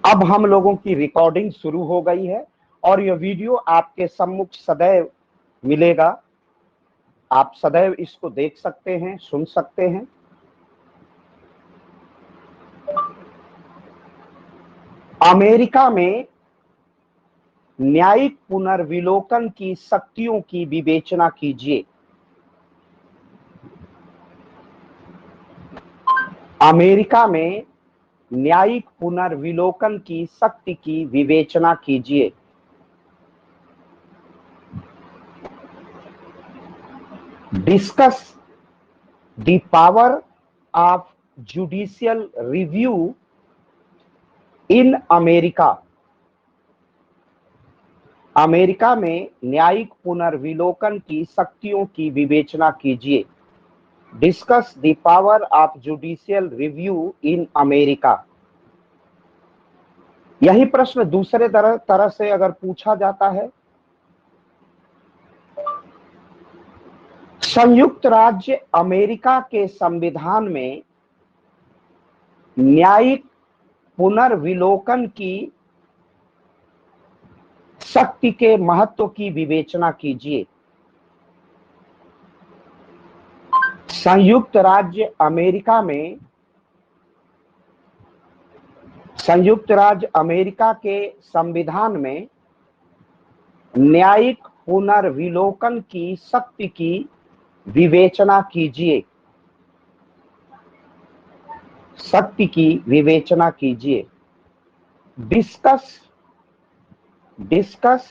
अब हम लोगों की रिकॉर्डिंग शुरू हो गई है और यह वीडियो आपके सम्मुख सदैव मिलेगा। आप सदैव इसको देख सकते हैं, सुन सकते हैं। अमेरिका में न्यायिक पुनर्विलोकन की शक्तियों की विवेचना कीजिए। अमेरिका में न्यायिक पुनर्विलोकन की शक्ति की विवेचना कीजिए। Discuss the power of judicial review in America. America में न्यायिक पुनर्विलोकन की शक्तियों की विवेचना कीजिए। Discuss the power of judicial review in America. यही प्रश्न दूसरे तरह से अगर पूछा जाता है, संयुक्त राज्य अमेरिका के संविधान में न्यायिक पुनर्विलोकन की शक्ति के महत्व की विवेचना कीजिए। संयुक्त राज्य अमेरिका में संयुक्त राज्य अमेरिका के संविधान में न्यायिक पुनर्विलोकन की शक्ति की विवेचना कीजिए। शक्ति की विवेचना कीजिए। Discuss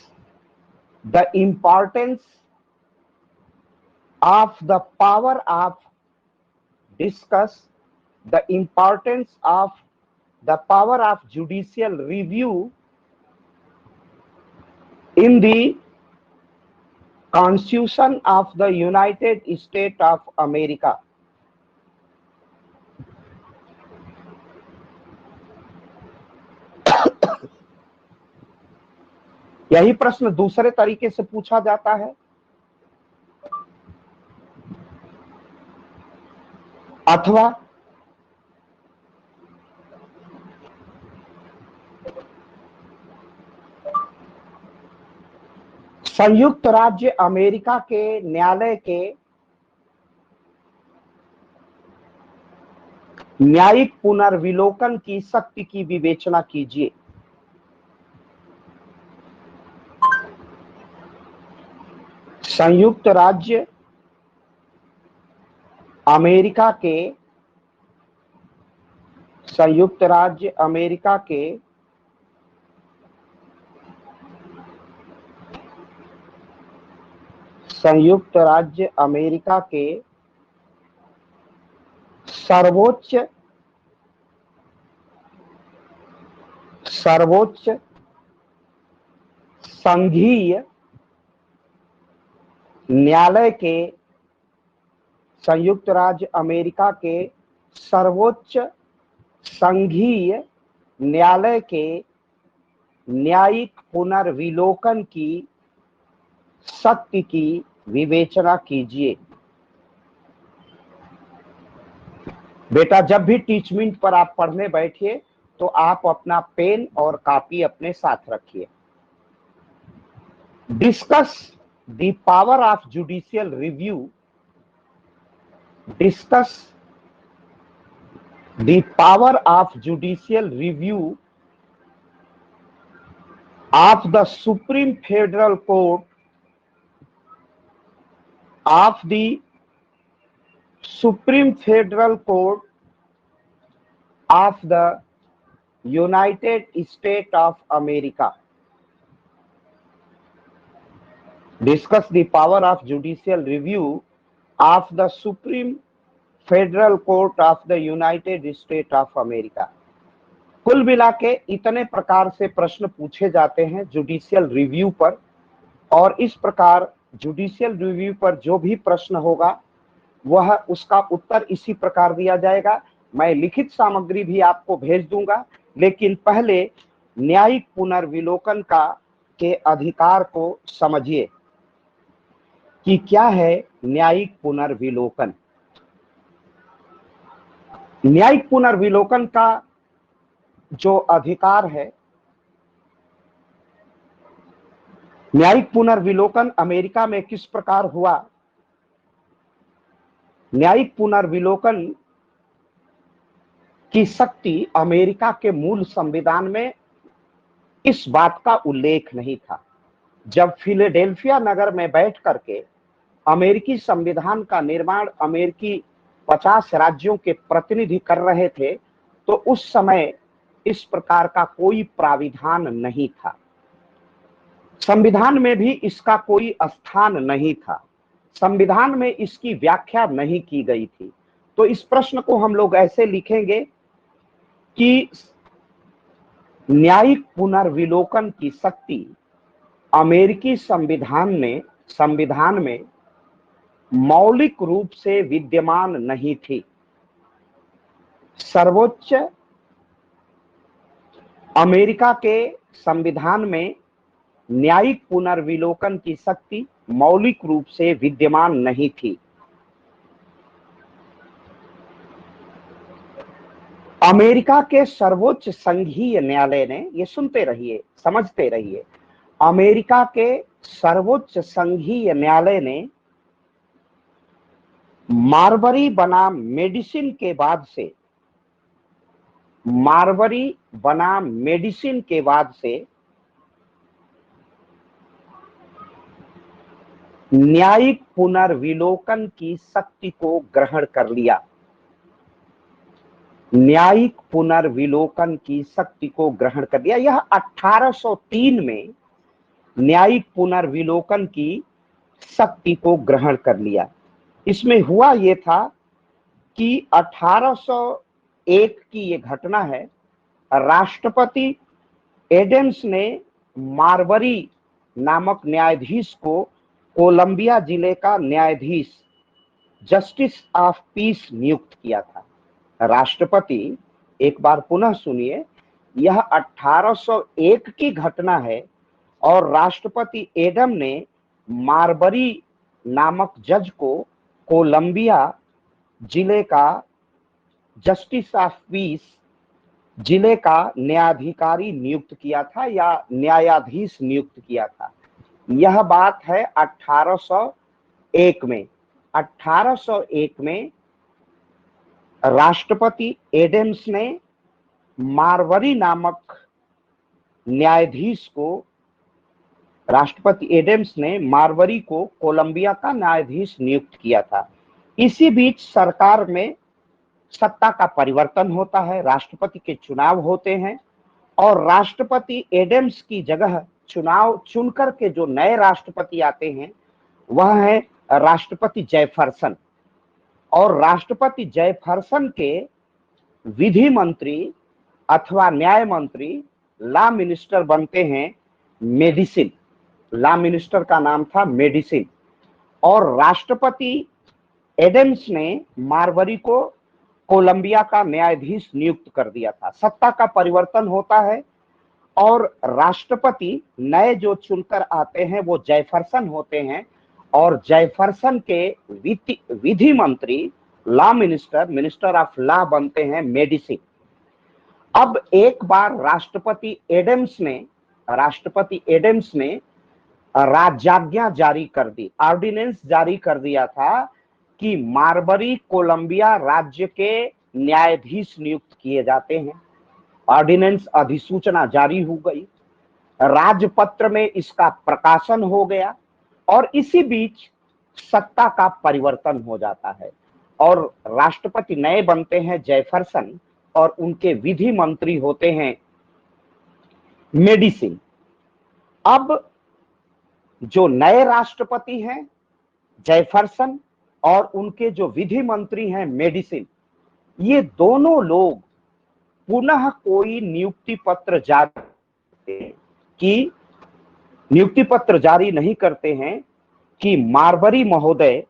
the importance of the power of discuss the importance of the power of judicial review in the Constitution of the United States of America। यही प्रश्न दूसरे तरीके से पूछा जाता है, अथवा संयुक्त राज्य अमेरिका के न्यायालय के न्यायिक पुनर्विलोकन की शक्ति की विवेचना कीजिए। संयुक्त राज्य अमेरिका के संयुक्त राज्य अमेरिका के संयुक्त राज्य अमेरिका के सर्वोच्च संघीय न्यायालय के संयुक्त राज्य अमेरिका के सर्वोच्च संघीय न्यायालय के न्यायिक पुनर्विलोकन की शक्ति की विवेचना कीजिए। बेटा, जब भी टीचमेंट पर आप पढ़ने बैठिए तो आप अपना पेन और कॉपी अपने साथ रखिए। Discuss the power of judicial review. Discuss the power of judicial review of the supreme federal court of the Supreme Federal Court of the United States of America। Discuss the power of judicial review of the Supreme Federal Court of the United States of America। कुल मिला के इतने प्रकार से प्रश्न पूछे जाते हैं जुडिशियल रिव्यू पर, और इस प्रकार जुडिशियल रिव्यू पर जो भी प्रश्न होगा वह उसका उत्तर इसी प्रकार दिया जाएगा। मैं लिखित सामग्री भी आपको भेज दूंगा, लेकिन पहले न्यायिक पुनर्विलोकन के अधिकार को समझिए कि क्या है न्यायिक पुनर्विलोकन। न्यायिक पुनर्विलोकन का जो अधिकार है, न्यायिक पुनर्विलोकन अमेरिका में किस प्रकार हुआ। न्यायिक पुनर्विलोकन की शक्ति अमेरिका के मूल संविधान में इस बात का उल्लेख नहीं था। जब फिलाडेल्फिया नगर में बैठ करके अमेरिकी संविधान का निर्माण अमेरिकी 50 राज्यों के प्रतिनिधि कर रहे थे, तो उस समय इस प्रकार का कोई प्राविधान नहीं था। संविधान में भी इसका कोई स्थान नहीं था। संविधान में इसकी व्याख्या नहीं की गई थी। तो इस प्रश्न को हम लोग ऐसे लिखेंगे कि न्यायिक पुनर्विलोकन की शक्ति अमेरिकी संविधान में मौलिक रूप से विद्यमान नहीं थी। सर्वोच्च अमेरिका के संविधान में न्यायिक पुनर्विलोकन की शक्ति मौलिक रूप से विद्यमान नहीं थी। अमेरिका के सर्वोच्च संघीय न्यायालय ने, ये सुनते रहिए, समझते रहिए, अमेरिका के सर्वोच्च संघीय न्यायालय ने मार्बरी बनाम मेडिसिन के बाद से न्यायिक पुनर्विलोकन की शक्ति को ग्रहण कर लिया। न्यायिक पुनर्विलोकन की शक्ति को ग्रहण कर लिया। यह 1803 में न्यायिक पुनर्विलोकन की शक्ति को ग्रहण कर लिया। इसमें हुआ यह था कि 1801 की ये घटना है। राष्ट्रपति एडम्स ने मार्बरी नामक न्यायाधीश को कोलंबिया जिले का न्यायाधीश, जस्टिस ऑफ पीस नियुक्त किया था। राष्ट्रपति, एक बार पुनः सुनिए, यह 1801 की घटना है और राष्ट्रपति एडम ने मार्बरी नामक जज को कोलंबिया जिले का, जस्टिस ऑफ पीस जिले का न्यायाधिकारी नियुक्त किया था या न्यायाधीश नियुक्त किया था। यह बात है 1801 में। 1801 में राष्ट्रपति एडम्स ने मार्बरी नामक न्यायाधीश को, राष्ट्रपति एडम्स ने मार्बरी को कोलंबिया का न्यायाधीश नियुक्त किया था। इसी बीच सरकार में सत्ता का परिवर्तन होता है, राष्ट्रपति के चुनाव होते हैं और राष्ट्रपति एडम्स की जगह चुनाव चुनकर के जो नए राष्ट्रपति आते हैं वह है राष्ट्रपति जेफरसन। और राष्ट्रपति जेफरसन के विधि मंत्री अथवा न्याय मंत्री, लॉ मिनिस्टर बनते हैं मेडिसिन। लॉ मिनिस्टर का नाम था मेडिसिन। और राष्ट्रपति एडम्स ने मार्बरी को कोलंबिया का न्यायाधीश नियुक्त कर दिया था। सत्ता का परिवर्तन होता है और राष्ट्रपति नए जो चुनकर आते हैं वो जेफरसन होते हैं और जेफरसन के विधि मंत्री, law minister, minister of law बनते हैं मेडिसिन। अब एक बार राष्ट्रपति एडम्स ने राज्याज्ञा जारी कर दी, ऑर्डिनेंस जारी कर दिया था कि मार्बरी कोलंबिया राज्य के न्यायाधीश नियुक्त किए जाते हैं। ऑर्डिनेंस, अधिसूचना जारी हो गई, राजपत्र में इसका प्रकाशन हो गया और इसी बीच सत्ता का परिवर्तन हो जाता है और राष्ट्रपति नए बनते हैं जेफरसन और उनके विधि मंत्री होते हैं मेडिसिन। अब जो नए राष्ट्रपति हैं जेफरसन और उनके जो विधि मंत्री हैं मेडिसिन, ये दोनों लोग पुनः कोई नियुक्ति पत्र जारी नहीं करते हैं कि मार्बरी महोदय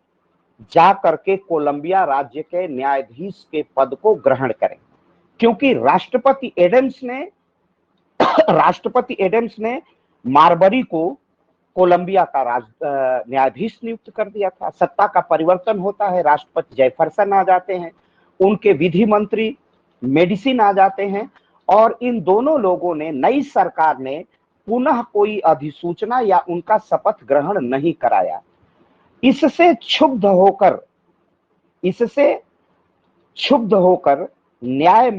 जा करके कोलंबिया राज्य के न्यायाधीश के पद को ग्रहण करें, क्योंकि राष्ट्रपति एडम्स ने मार्बरी को कोलंबिया का न्यायाधीश नियुक्त कर दिया था। सत्ता का परिवर्तन होता है, राष्ट्रपति जेफरसन आ जाते हैं, उनके विधि मंत्री मेडिसिन आ जाते हैं और इन दोनों लोगों ने, नई सरकार ने पुनः कोई अधिसूचना या उनका शपथ ग्रहण नहीं कराया। इससे क्षुब्ध होकर न्याय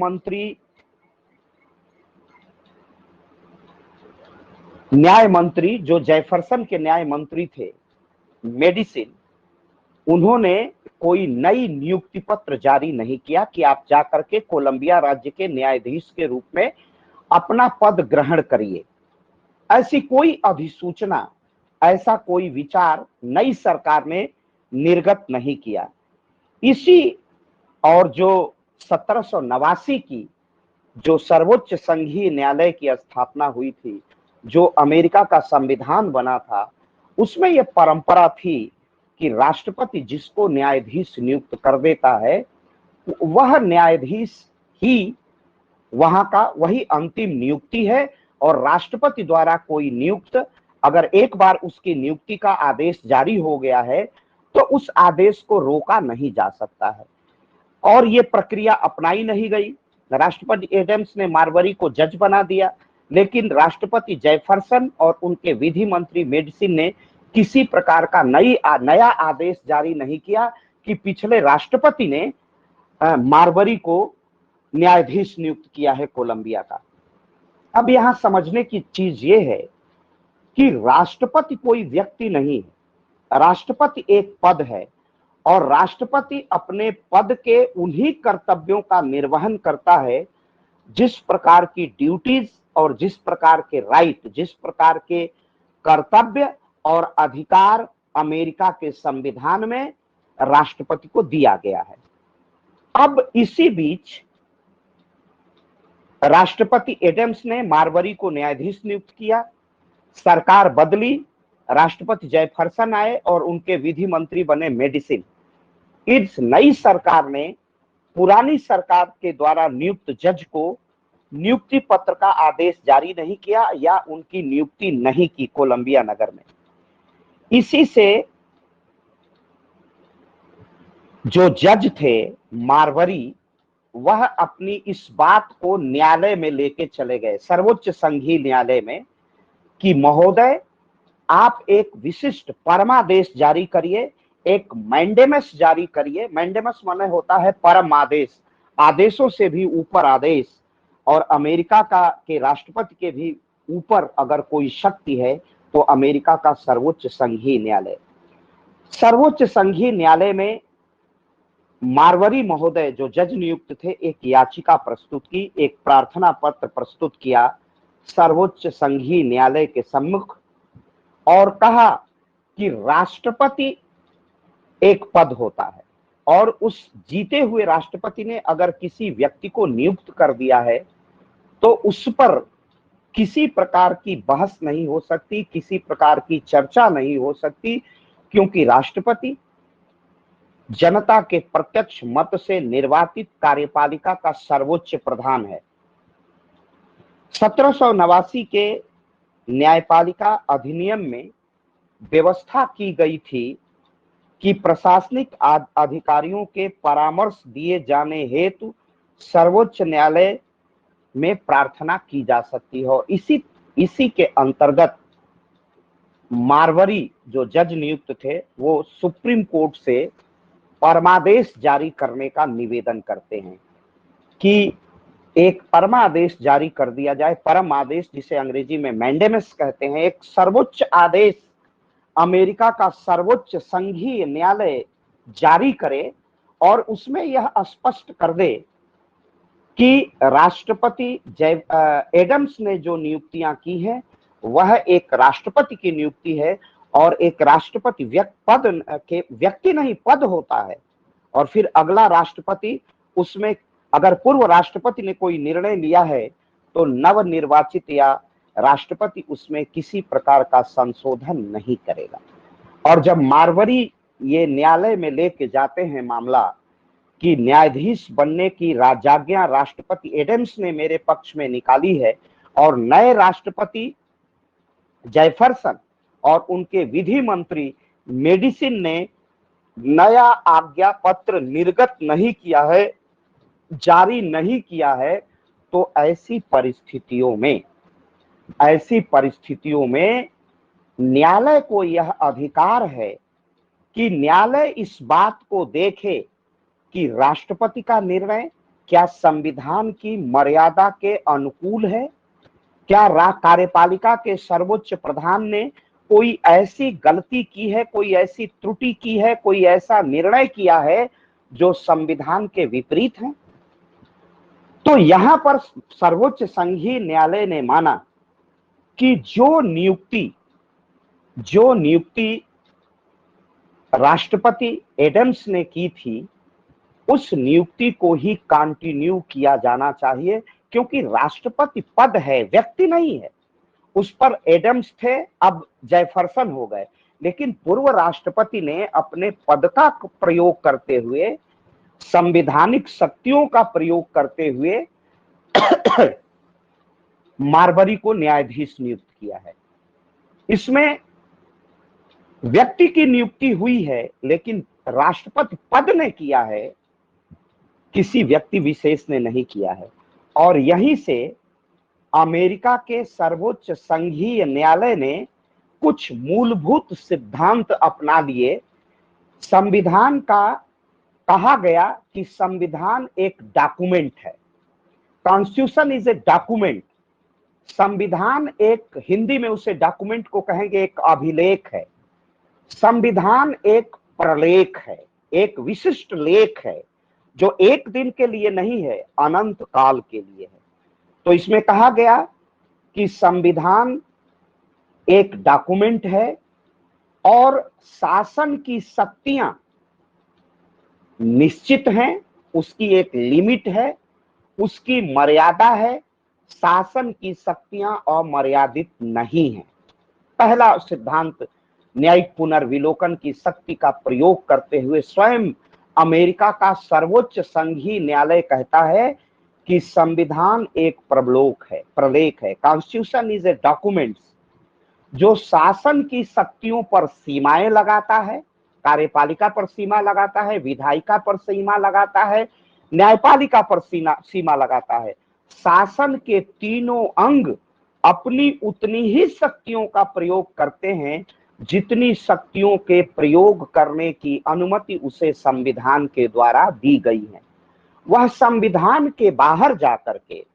मंत्री जो जेफरसन के न्याय मंत्री थे, मेडिसिन, उन्होंने कोई नई नियुक्ति पत्र जारी नहीं किया कि आप जाकर के कोलंबिया राज्य के न्यायाधीश के रूप में अपना पद ग्रहण करिए। ऐसी कोई अधिसूचना, ऐसा कोई विचार नई सरकार ने निर्गत नहीं किया। इसी और जो 1789 की जो सर्वोच्च संघीय न्यायालय की स्थापना हुई थी, जो अमेरिका का संविधान बना था, उसमें यह परंपरा थी कि राष्ट्रपति जिसको न्यायाधीश नियुक्त कर देता है, वह न्यायाधीश ही वहां का वही अंतिम नियुक्ति है। और राष्ट्रपति द्वारा कोई नियुक्त, अगर एक बार उसकी नियुक्ति का आदेश जारी हो गया है तो उस आदेश को रोका नहीं जा सकता है। और ये प्रक्रिया अपनाई नहीं गई। राष्ट्रपति एडम्स ने मार्बरी को जज बना दिया, लेकिन राष्ट्रपति जेफरसन और उनके विधि मंत्री मेडिसिन ने किसी प्रकार का नया आदेश जारी नहीं किया कि पिछले राष्ट्रपति ने मार्बरी को न्यायाधीश नियुक्त किया है कोलंबिया का। अब यहां समझने की चीज ये है कि राष्ट्रपति कोई व्यक्ति नहीं है, राष्ट्रपति एक पद है और राष्ट्रपति अपने पद के उन्हीं कर्तव्यों का निर्वहन करता है जिस प्रकार की ड्यूटीज और जिस प्रकार के राइट, जिस प्रकार के कर्तव्य और अधिकार अमेरिका के संविधान में राष्ट्रपति को दिया गया है। अब इसी बीच राष्ट्रपति एडम्स ने मार्बरी को न्यायाधीश नियुक्त किया, सरकार बदली, राष्ट्रपति जेफरसन आए और उनके विधि मंत्री बने मेडिसिन। इस नई सरकार ने पुरानी सरकार के द्वारा नियुक्त जज को नियुक्ति पत्र का आदेश जारी नहीं किया या उनकी नियुक्ति नहीं की कोलंबिया नगर में। इसी से जो जज थे मार्बरी, वह अपनी इस बात को न्यायालय में लेके चले गए, सर्वोच्च संघीय न्यायालय में, कि महोदय आप एक विशिष्ट परमादेश जारी करिए, एक मैंडेमस जारी करिए। मैंडेमस माने होता है परम आदेश, आदेशों से भी ऊपर आदेश, और अमेरिका के राष्ट्रपति के भी ऊपर अगर कोई शक्ति है तो अमेरिका का सर्वोच्च संघीय न्यायालय। सर्वोच्च संघीय न्यायालय में मार्बरी महोदय जो जज नियुक्त थे, एक याचिका प्रस्तुत की, एक प्रार्थना पत्र प्रस्तुत किया सर्वोच्च संघीय न्यायालय के सम्मुख और कहा कि राष्ट्रपति एक पद होता है और उस जीते हुए राष्ट्रपति ने अगर किसी व्यक्ति को नियुक्त कर दिया है तो उस पर किसी प्रकार की बहस नहीं हो सकती, किसी प्रकार की चर्चा नहीं हो सकती, क्योंकि राष्ट्रपति जनता के प्रत्यक्ष मत से निर्वाचित कार्यपालिका का सर्वोच्च प्रधान है। 1789 के न्यायपालिका अधिनियम में व्यवस्था की गई थी कि प्रशासनिक अधिकारियों के परामर्श दिए जाने हेतु सर्वोच्च न्यायालय में प्रार्थना की जा सकती है। इसी के अंतर्गत मार्बरी जो जज नियुक्त थे वो सुप्रीम कोर्ट से परमादेश जारी करने का निवेदन करते हैं कि एक परमादेश जारी कर दिया जाए। परम आदेश, जिसे अंग्रेजी में मैंडेमस कहते हैं, एक सर्वोच्च आदेश अमेरिका का सर्वोच्च संघीय न्यायालय जारी करे और उसमें यह स्पष्ट कर दे कि राष्ट्रपति एडम्स ने जो नियुक्तियां की हैं वह एक राष्ट्रपति की नियुक्ति है और एक राष्ट्रपति व्यक्ति नहीं पद होता है। और फिर अगला राष्ट्रपति, उसमें अगर पूर्व राष्ट्रपति ने कोई निर्णय लिया है तो नवनिर्वाचित या राष्ट्रपति उसमें किसी प्रकार का संशोधन नहीं करेगा। और जब मार्बरी ये न्यायालय में लेके जाते हैं मामला कि न्यायाधीश बनने की राजाज्ञा राष्ट्रपति एडम्स ने मेरे पक्ष में निकाली है और नए राष्ट्रपति जेफरसन और उनके विधि मंत्री मेडिसिन ने नया आज्ञा पत्र निर्गत नहीं किया है, जारी नहीं किया है, तो ऐसी परिस्थितियों में न्यायालय को यह अधिकार है कि न्यायालय इस बात को देखे कि राष्ट्रपति का निर्णय क्या संविधान की मर्यादा के अनुकूल है, क्या कार्यपालिका के सर्वोच्च प्रधान ने कोई ऐसी गलती की है, कोई ऐसी त्रुटि की है, कोई ऐसा निर्णय किया है जो संविधान के विपरीत है। तो यहां पर सर्वोच्च संघीय न्यायालय ने माना कि जो नियुक्ति राष्ट्रपति एडम्स ने की थी, उस नियुक्ति को ही कंटिन्यू किया जाना चाहिए, क्योंकि राष्ट्रपति पद है, व्यक्ति नहीं है। उस पर एडम्स थे, अब जेफरसन हो गए, लेकिन पूर्व राष्ट्रपति ने अपने पद का प्रयोग करते हुए, संवैधानिक शक्तियों का प्रयोग करते हुए मार्बरी को न्यायाधीश नियुक्त किया है। इसमें व्यक्ति की नियुक्ति हुई है, लेकिन राष्ट्रपति पद ने किया है, किसी व्यक्ति विशेष ने नहीं किया है। और यहीं से अमेरिका के सर्वोच्च संघीय न्यायालय ने कुछ मूलभूत सिद्धांत अपना लिए। संविधान का कहा गया कि संविधान एक डॉक्यूमेंट है, कॉन्स्टिट्यूशन इज ए डॉक्यूमेंट। संविधान एक, हिंदी में उसे डॉक्यूमेंट को कहेंगे, एक अभिलेख है। संविधान एक प्रलेख है, एक विशिष्ट लेख है, जो एक दिन के लिए नहीं है, अनंत काल के लिए है। तो इसमें कहा गया कि संविधान एक डॉक्यूमेंट है और शासन की शक्तियां निश्चित हैं, उसकी एक लिमिट है, उसकी मर्यादा है। शासन की शक्तियां अमर्यादित नहीं है। पहला सिद्धांत, न्यायिक पुनर्विलोकन की शक्ति का प्रयोग करते हुए स्वयं अमेरिका का सर्वोच्च संघीय न्यायालय कहता है कि संविधान एक प्रलेख है। कॉन्स्टिट्यूशन इज ए डॉक्यूमेंट जो शासन की शक्तियों पर सीमाएं लगाता है, कार्यपालिका पर सीमा लगाता है, विधायिका पर सीमा लगाता है, न्यायपालिका पर सीमा लगाता है। शासन के तीनों अंग अपनी उतनी ही शक्तियों का प्रयोग करते हैं जितनी शक्तियों के प्रयोग करने की अनुमति उसे संविधान के द्वारा दी गई है। वह संविधान के बाहर जाकर के,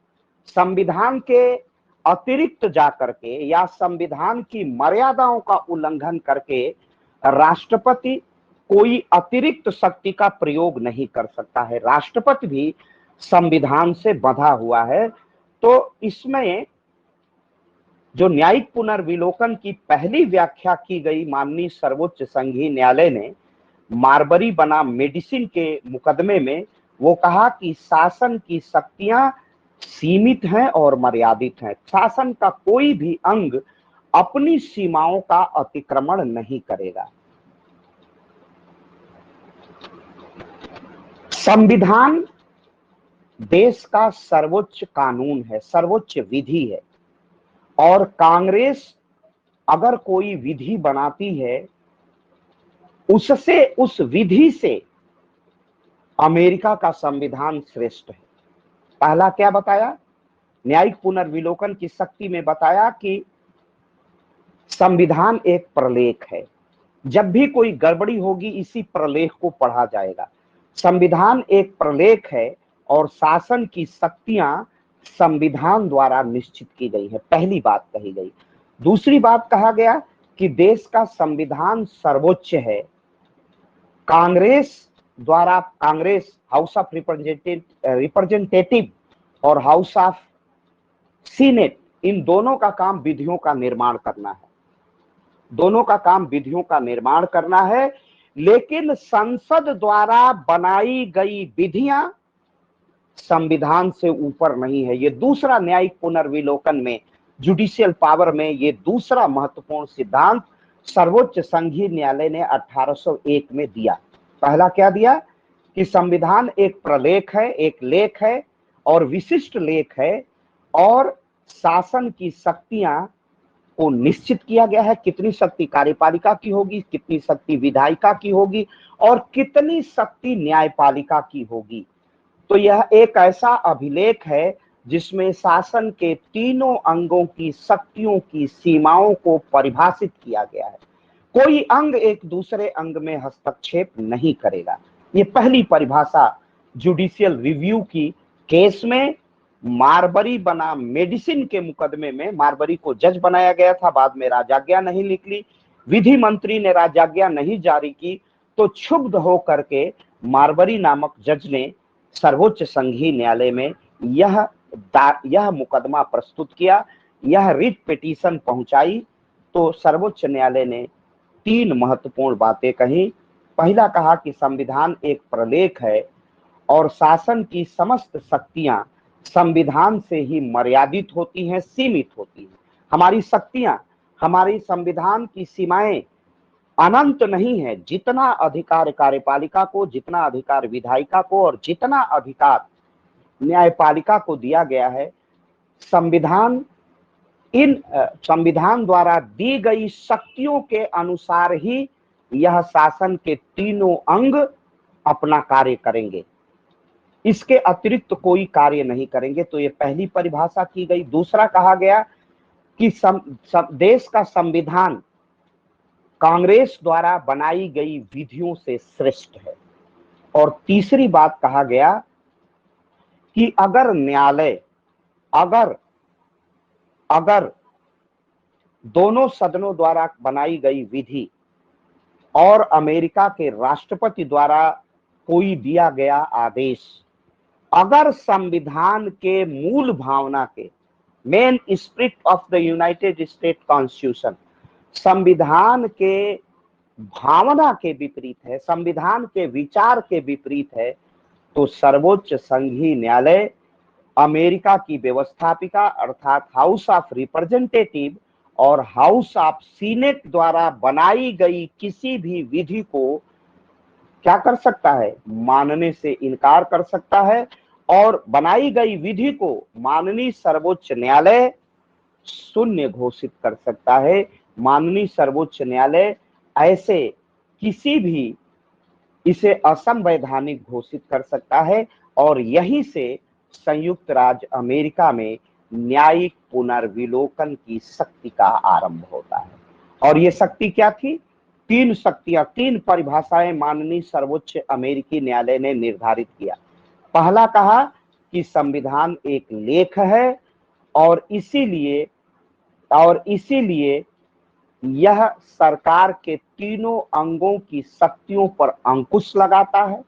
संविधान के अतिरिक्त जाकर के या संविधान की मर्यादाओं का उल्लंघन करके राष्ट्रपति कोई अतिरिक्त शक्ति का प्रयोग नहीं कर सकता है। राष्ट्रपति भी संविधान से बंधा हुआ है। तो इसमें जो न्यायिक पुनर्विलोकन की पहली व्याख्या की गई माननीय सर्वोच्च संघीय न्यायालय ने मार्बरी बनाम मेडिसिन के मुकदमे में वो कहा कि शासन की शक्तियां सीमित हैं और मर्यादित हैं। शासन का कोई भी अंग अपनी सीमाओं का अतिक्रमण नहीं करेगा। संविधान देश का सर्वोच्च कानून है, सर्वोच्च विधि है, और कांग्रेस अगर कोई विधि बनाती है, उससे, उस विधि से अमेरिका का संविधान श्रेष्ठ है। पहला क्या बताया? न्यायिक पुनर्विलोकन की शक्ति में बताया कि संविधान एक प्रलेख है, जब भी कोई गड़बड़ी होगी इसी प्रलेख को पढ़ा जाएगा। संविधान एक प्रलेख है और शासन की शक्तियां संविधान द्वारा निश्चित की गई है, पहली बात कही गई। दूसरी बात कहा गया कि देश का संविधान सर्वोच्च है। कांग्रेस द्वारा, कांग्रेस हाउस ऑफ रिप्रेजेंटेटिव और हाउस ऑफ सीनेट, इन दोनों का काम विधियों का निर्माण करना है, दोनों का काम विधियों का निर्माण करना है। लेकिन संसद द्वारा बनाई गई विधियां संविधान से ऊपर नहीं है। ये दूसरा न्यायिक पुनर्विलोकन में, जुडिशियल पावर में, ये दूसरा महत्वपूर्ण सिद्धांत सर्वोच्च संघीय न्यायालय ने 1801 में दिया। पहला क्या दिया कि संविधान एक प्रलेख है, एक लेख है और विशिष्ट लेख है, और शासन की शक्तियां को निश्चित किया गया है। कितनी शक्ति कार्यपालिका की होगी, कितनी शक्ति विधायिका की होगी और कितनी शक्ति न्यायपालिका की होगी। तो यह एक ऐसा अभिलेख है जिसमें शासन के तीनों अंगों की शक्तियों की सीमाओं को परिभाषित किया गया है। कोई अंग एक दूसरे अंग में हस्तक्षेप नहीं करेगा। ये पहली परिभाषा जुडिशियल रिव्यू की केस में मारबरी बना मेडिसिन के मुकदमे में मारबरी को जज बनाया गया था, बाद में राजाज्ञा नहीं निकली, विधि मंत्री ने राजाज्ञा नहीं जारी की, तो क्षुब्ध होकर के मारबरी नामक जज ने सर्वोच्च संघीय न्यायालय में यह मुकदमा प्रस्तुत किया, यह रिट पिटीशन पहुंचाई। तो सर्वोच्च न्यायालय ने 3 महत्वपूर्ण बातें कही। पहला कहा कि संविधान एक प्रलेख है और शासन की समस्त शक्तियां संविधान से ही मर्यादित होती हैं, सीमित होती हैं। हमारी शक्तियां, हमारी संविधान की सीमाएं अनंत नहीं है। जितना अधिकार कार्यपालिका को, जितना अधिकार विधायिका को और जितना अधिकार न्यायपालिका को दिया गया है, संविधान द्वारा दी गई शक्तियों के अनुसार ही यह शासन के तीनों अंग अपना कार्य करेंगे, इसके अतिरिक्त कोई कार्य नहीं करेंगे। तो ये पहली परिभाषा की गई। दूसरा कहा गया कि देश का संविधान कांग्रेस द्वारा बनाई गई विधियों से श्रेष्ठ है। और तीसरी बात कहा गया कि अगर न्यायालय अगर दोनों सदनों द्वारा बनाई गई विधि और अमेरिका के राष्ट्रपति द्वारा कोई दिया गया आदेश अगर संविधान के मूल भावना के, main spirit of the United state constitution, संविधान के भावना के विपरीत है, संविधान के विचार के विपरीत है, तो सर्वोच्च संघीय न्यायालय अमेरिका की व्यवस्थापिका अर्थात हाउस ऑफ रिप्रेजेंटेटिव और हाउस ऑफ सीनेट द्वारा बनाई गई किसी भी विधि को क्या कर सकता है, मानने से इनकार कर सकता है। और बनाई गई विधि को माननीय सर्वोच्च न्यायालय शून्य घोषित कर सकता है। माननीय सर्वोच्च न्यायालय ऐसे किसी भी इसे असंवैधानिक घोषित कर सकता है। और यहीं से संयुक्त राज्य अमेरिका में न्यायिक पुनर्विलोकन की शक्ति का आरंभ होता है। और ये शक्ति क्या थी? 3 शक्तियां, 3 परिभाषाएं माननीय सर्वोच्च अमेरिकी न्यायालय ने निर्धारित किया। पहला कहा कि संविधान एक लेख है और इसीलिए यह सरकार के तीनों अंगों की शक्तियों पर अंकुश लगाता है,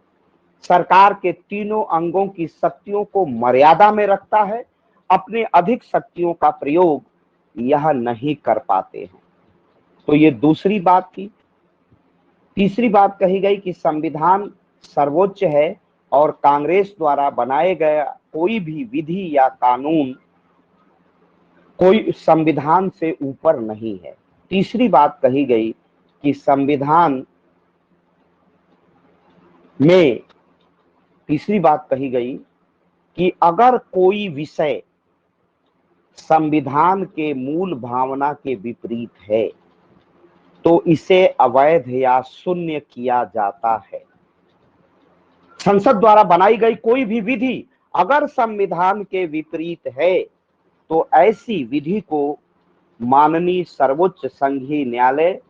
सरकार के तीनों अंगों की शक्तियों को मर्यादा में रखता है, अपने अधिक शक्तियों का प्रयोग यह नहीं कर पाते हैं। तो ये दूसरी बात थी। तीसरी बात कही गई कि संविधान सर्वोच्च है और कांग्रेस द्वारा बनाए गया कोई भी विधि या कानून कोई संविधान से ऊपर नहीं है। तीसरी बात कही गई कि संविधान में तीसरी बात कही गई कि अगर कोई विषय संविधान के मूल भावना के विपरीत है तो इसे अवैध या शून्य किया जाता है। संसद द्वारा बनाई गई कोई भी विधि अगर संविधान के विपरीत है तो ऐसी विधि को माननीय सर्वोच्च संघीय न्यायालय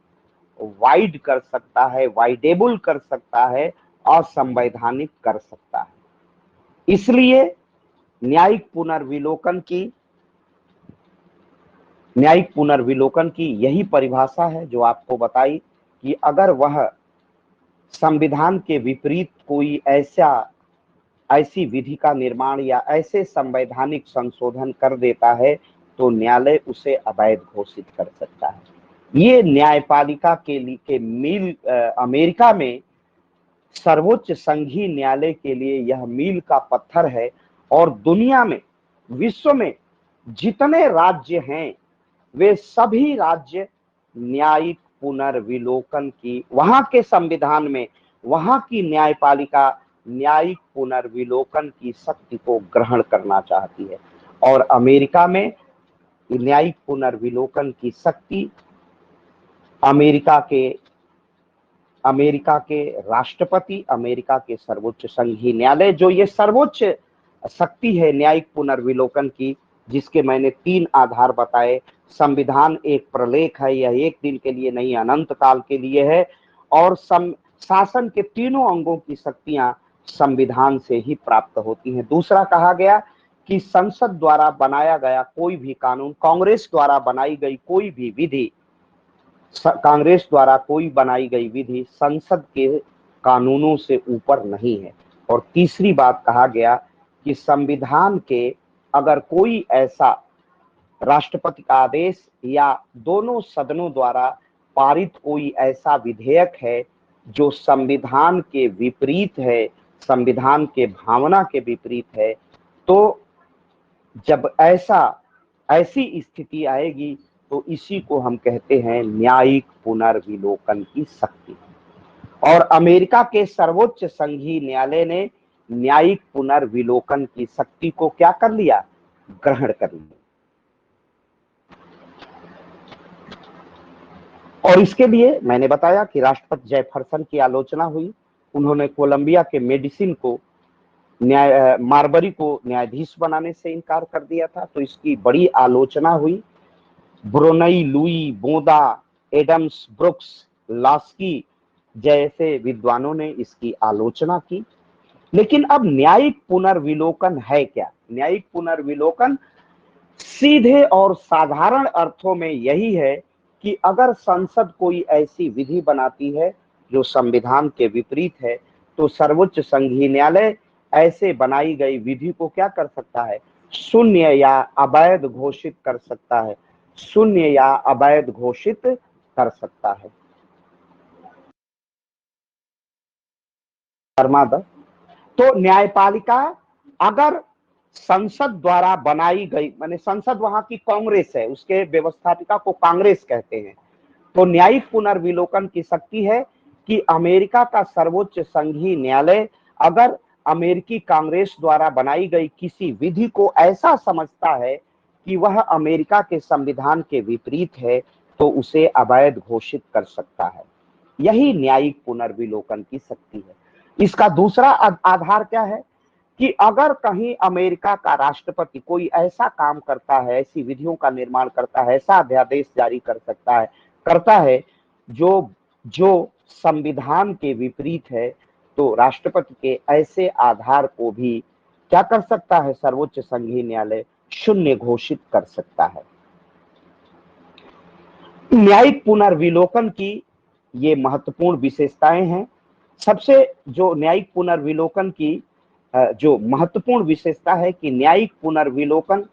वाइड कर सकता है, वाइडेबल कर सकता है, असंवैधानिक कर सकता है। इसलिए न्यायिक पुनर्विलोकन की यही परिभाषा है जो आपको बताई कि अगर वह संविधान के विपरीत कोई ऐसी विधि का निर्माण या ऐसे संवैधानिक संशोधन कर देता है तो न्यायालय उसे अवैध घोषित कर सकता है। ये न्यायपालिका के मील अमेरिका में सर्वोच्च संघीय न्यायालय के लिए यह मील का पत्थर है। और दुनिया में, विश्व में जितने राज्य हैं वे सभी राज्य न्यायिक पुनर्विलोकन की, वहां के संविधान में वहां की न्यायपालिका न्यायिक पुनर्विलोकन की शक्ति को ग्रहण करना चाहती है। और अमेरिका में न्यायिक पुनर्विलोकन की शक्ति अमेरिका के राष्ट्रपति, अमेरिका के सर्वोच्च संघीय न्यायालय, जो ये सर्वोच्च शक्ति है न्यायिक पुनर्विलोकन की, जिसके मैंने 3 आधार बताए। संविधान एक प्रलेख है, यह एक दिन के लिए नहीं अनंत काल के लिए है, और शासन के तीनों अंगों की शक्तियां संविधान से ही प्राप्त होती हैं। दूसरा कहा गया कि संसद द्वारा बनाया गया कोई भी कानून, कांग्रेस द्वारा बनाई गई कोई भी विधि, कांग्रेस द्वारा कोई बनाई गई विधि संसद के कानूनों से ऊपर नहीं है। और तीसरी बात कहा गया कि संविधान के अगर कोई ऐसा राष्ट्रपति का आदेश या दोनों सदनों द्वारा पारित कोई ऐसा विधेयक है जो संविधान के विपरीत है, संविधान के भावना के विपरीत है, तो जब ऐसी स्थिति आएगी तो इसी को हम कहते हैं न्यायिक पुनर्विलोकन की शक्ति। और अमेरिका के सर्वोच्च संघीय न्यायालय ने न्यायिक पुनर्विलोकन की शक्ति को क्या कर लिया, ग्रहण कर लिया। और इसके लिए मैंने बताया कि राष्ट्रपति जेफरसन की आलोचना हुई। उन्होंने कोलंबिया के मेडिसिन को मार्बरी को न्यायाधीश बनाने से इनकार कर दिया था, तो इसकी बड़ी आलोचना हुई। ब्रोनई, लुई, बोदा, एडम्स, ब्रुक्स, लास्की जैसे विद्वानों ने इसकी आलोचना की। लेकिन अब न्यायिक पुनर्विलोकन है क्या? न्यायिक पुनर्विलोकन सीधे और साधारण अर्थों में यही है कि अगर संसद कोई ऐसी विधि बनाती है जो संविधान के विपरीत है, तो सर्वोच्च संघीय न्यायालय ऐसे बनाई गई विधि को क्या कर सकता है, शून्य या अवैध घोषित कर सकता है, शून्य या अवैध घोषित कर सकता है। तो न्यायपालिका अगर संसद द्वारा बनाई गई, माने संसद वहां की कांग्रेस है, उसके व्यवस्थापिका को कांग्रेस कहते हैं, तो न्यायिक पुनर्विलोकन की शक्ति है कि अमेरिका का सर्वोच्च संघीय न्यायालय अगर अमेरिकी कांग्रेस द्वारा बनाई गई किसी विधि को ऐसा समझता है कि वह अमेरिका के संविधान के विपरीत है, तो उसे अवैध घोषित कर सकता है। यही न्यायिक पुनर्विलोकन की शक्ति है। इसका दूसरा आधार क्या है कि अगर कहीं अमेरिका का राष्ट्रपति कोई ऐसा काम करता है, ऐसी विधियों का निर्माण करता है, ऐसा अध्यादेश जारी करता है जो संविधान के विपरीत है, तो राष्ट्रपति के ऐसे आधार को भी क्या कर सकता है, सर्वोच्च संघीय न्यायालय शून्य घोषित कर सकता है। न्यायिक पुनर्विलोकन की ये महत्वपूर्ण विशेषताएं हैं। सबसे जो न्यायिक पुनर्विलोकन की जो महत्वपूर्ण विशेषता है कि न्यायिक पुनर्विलोकन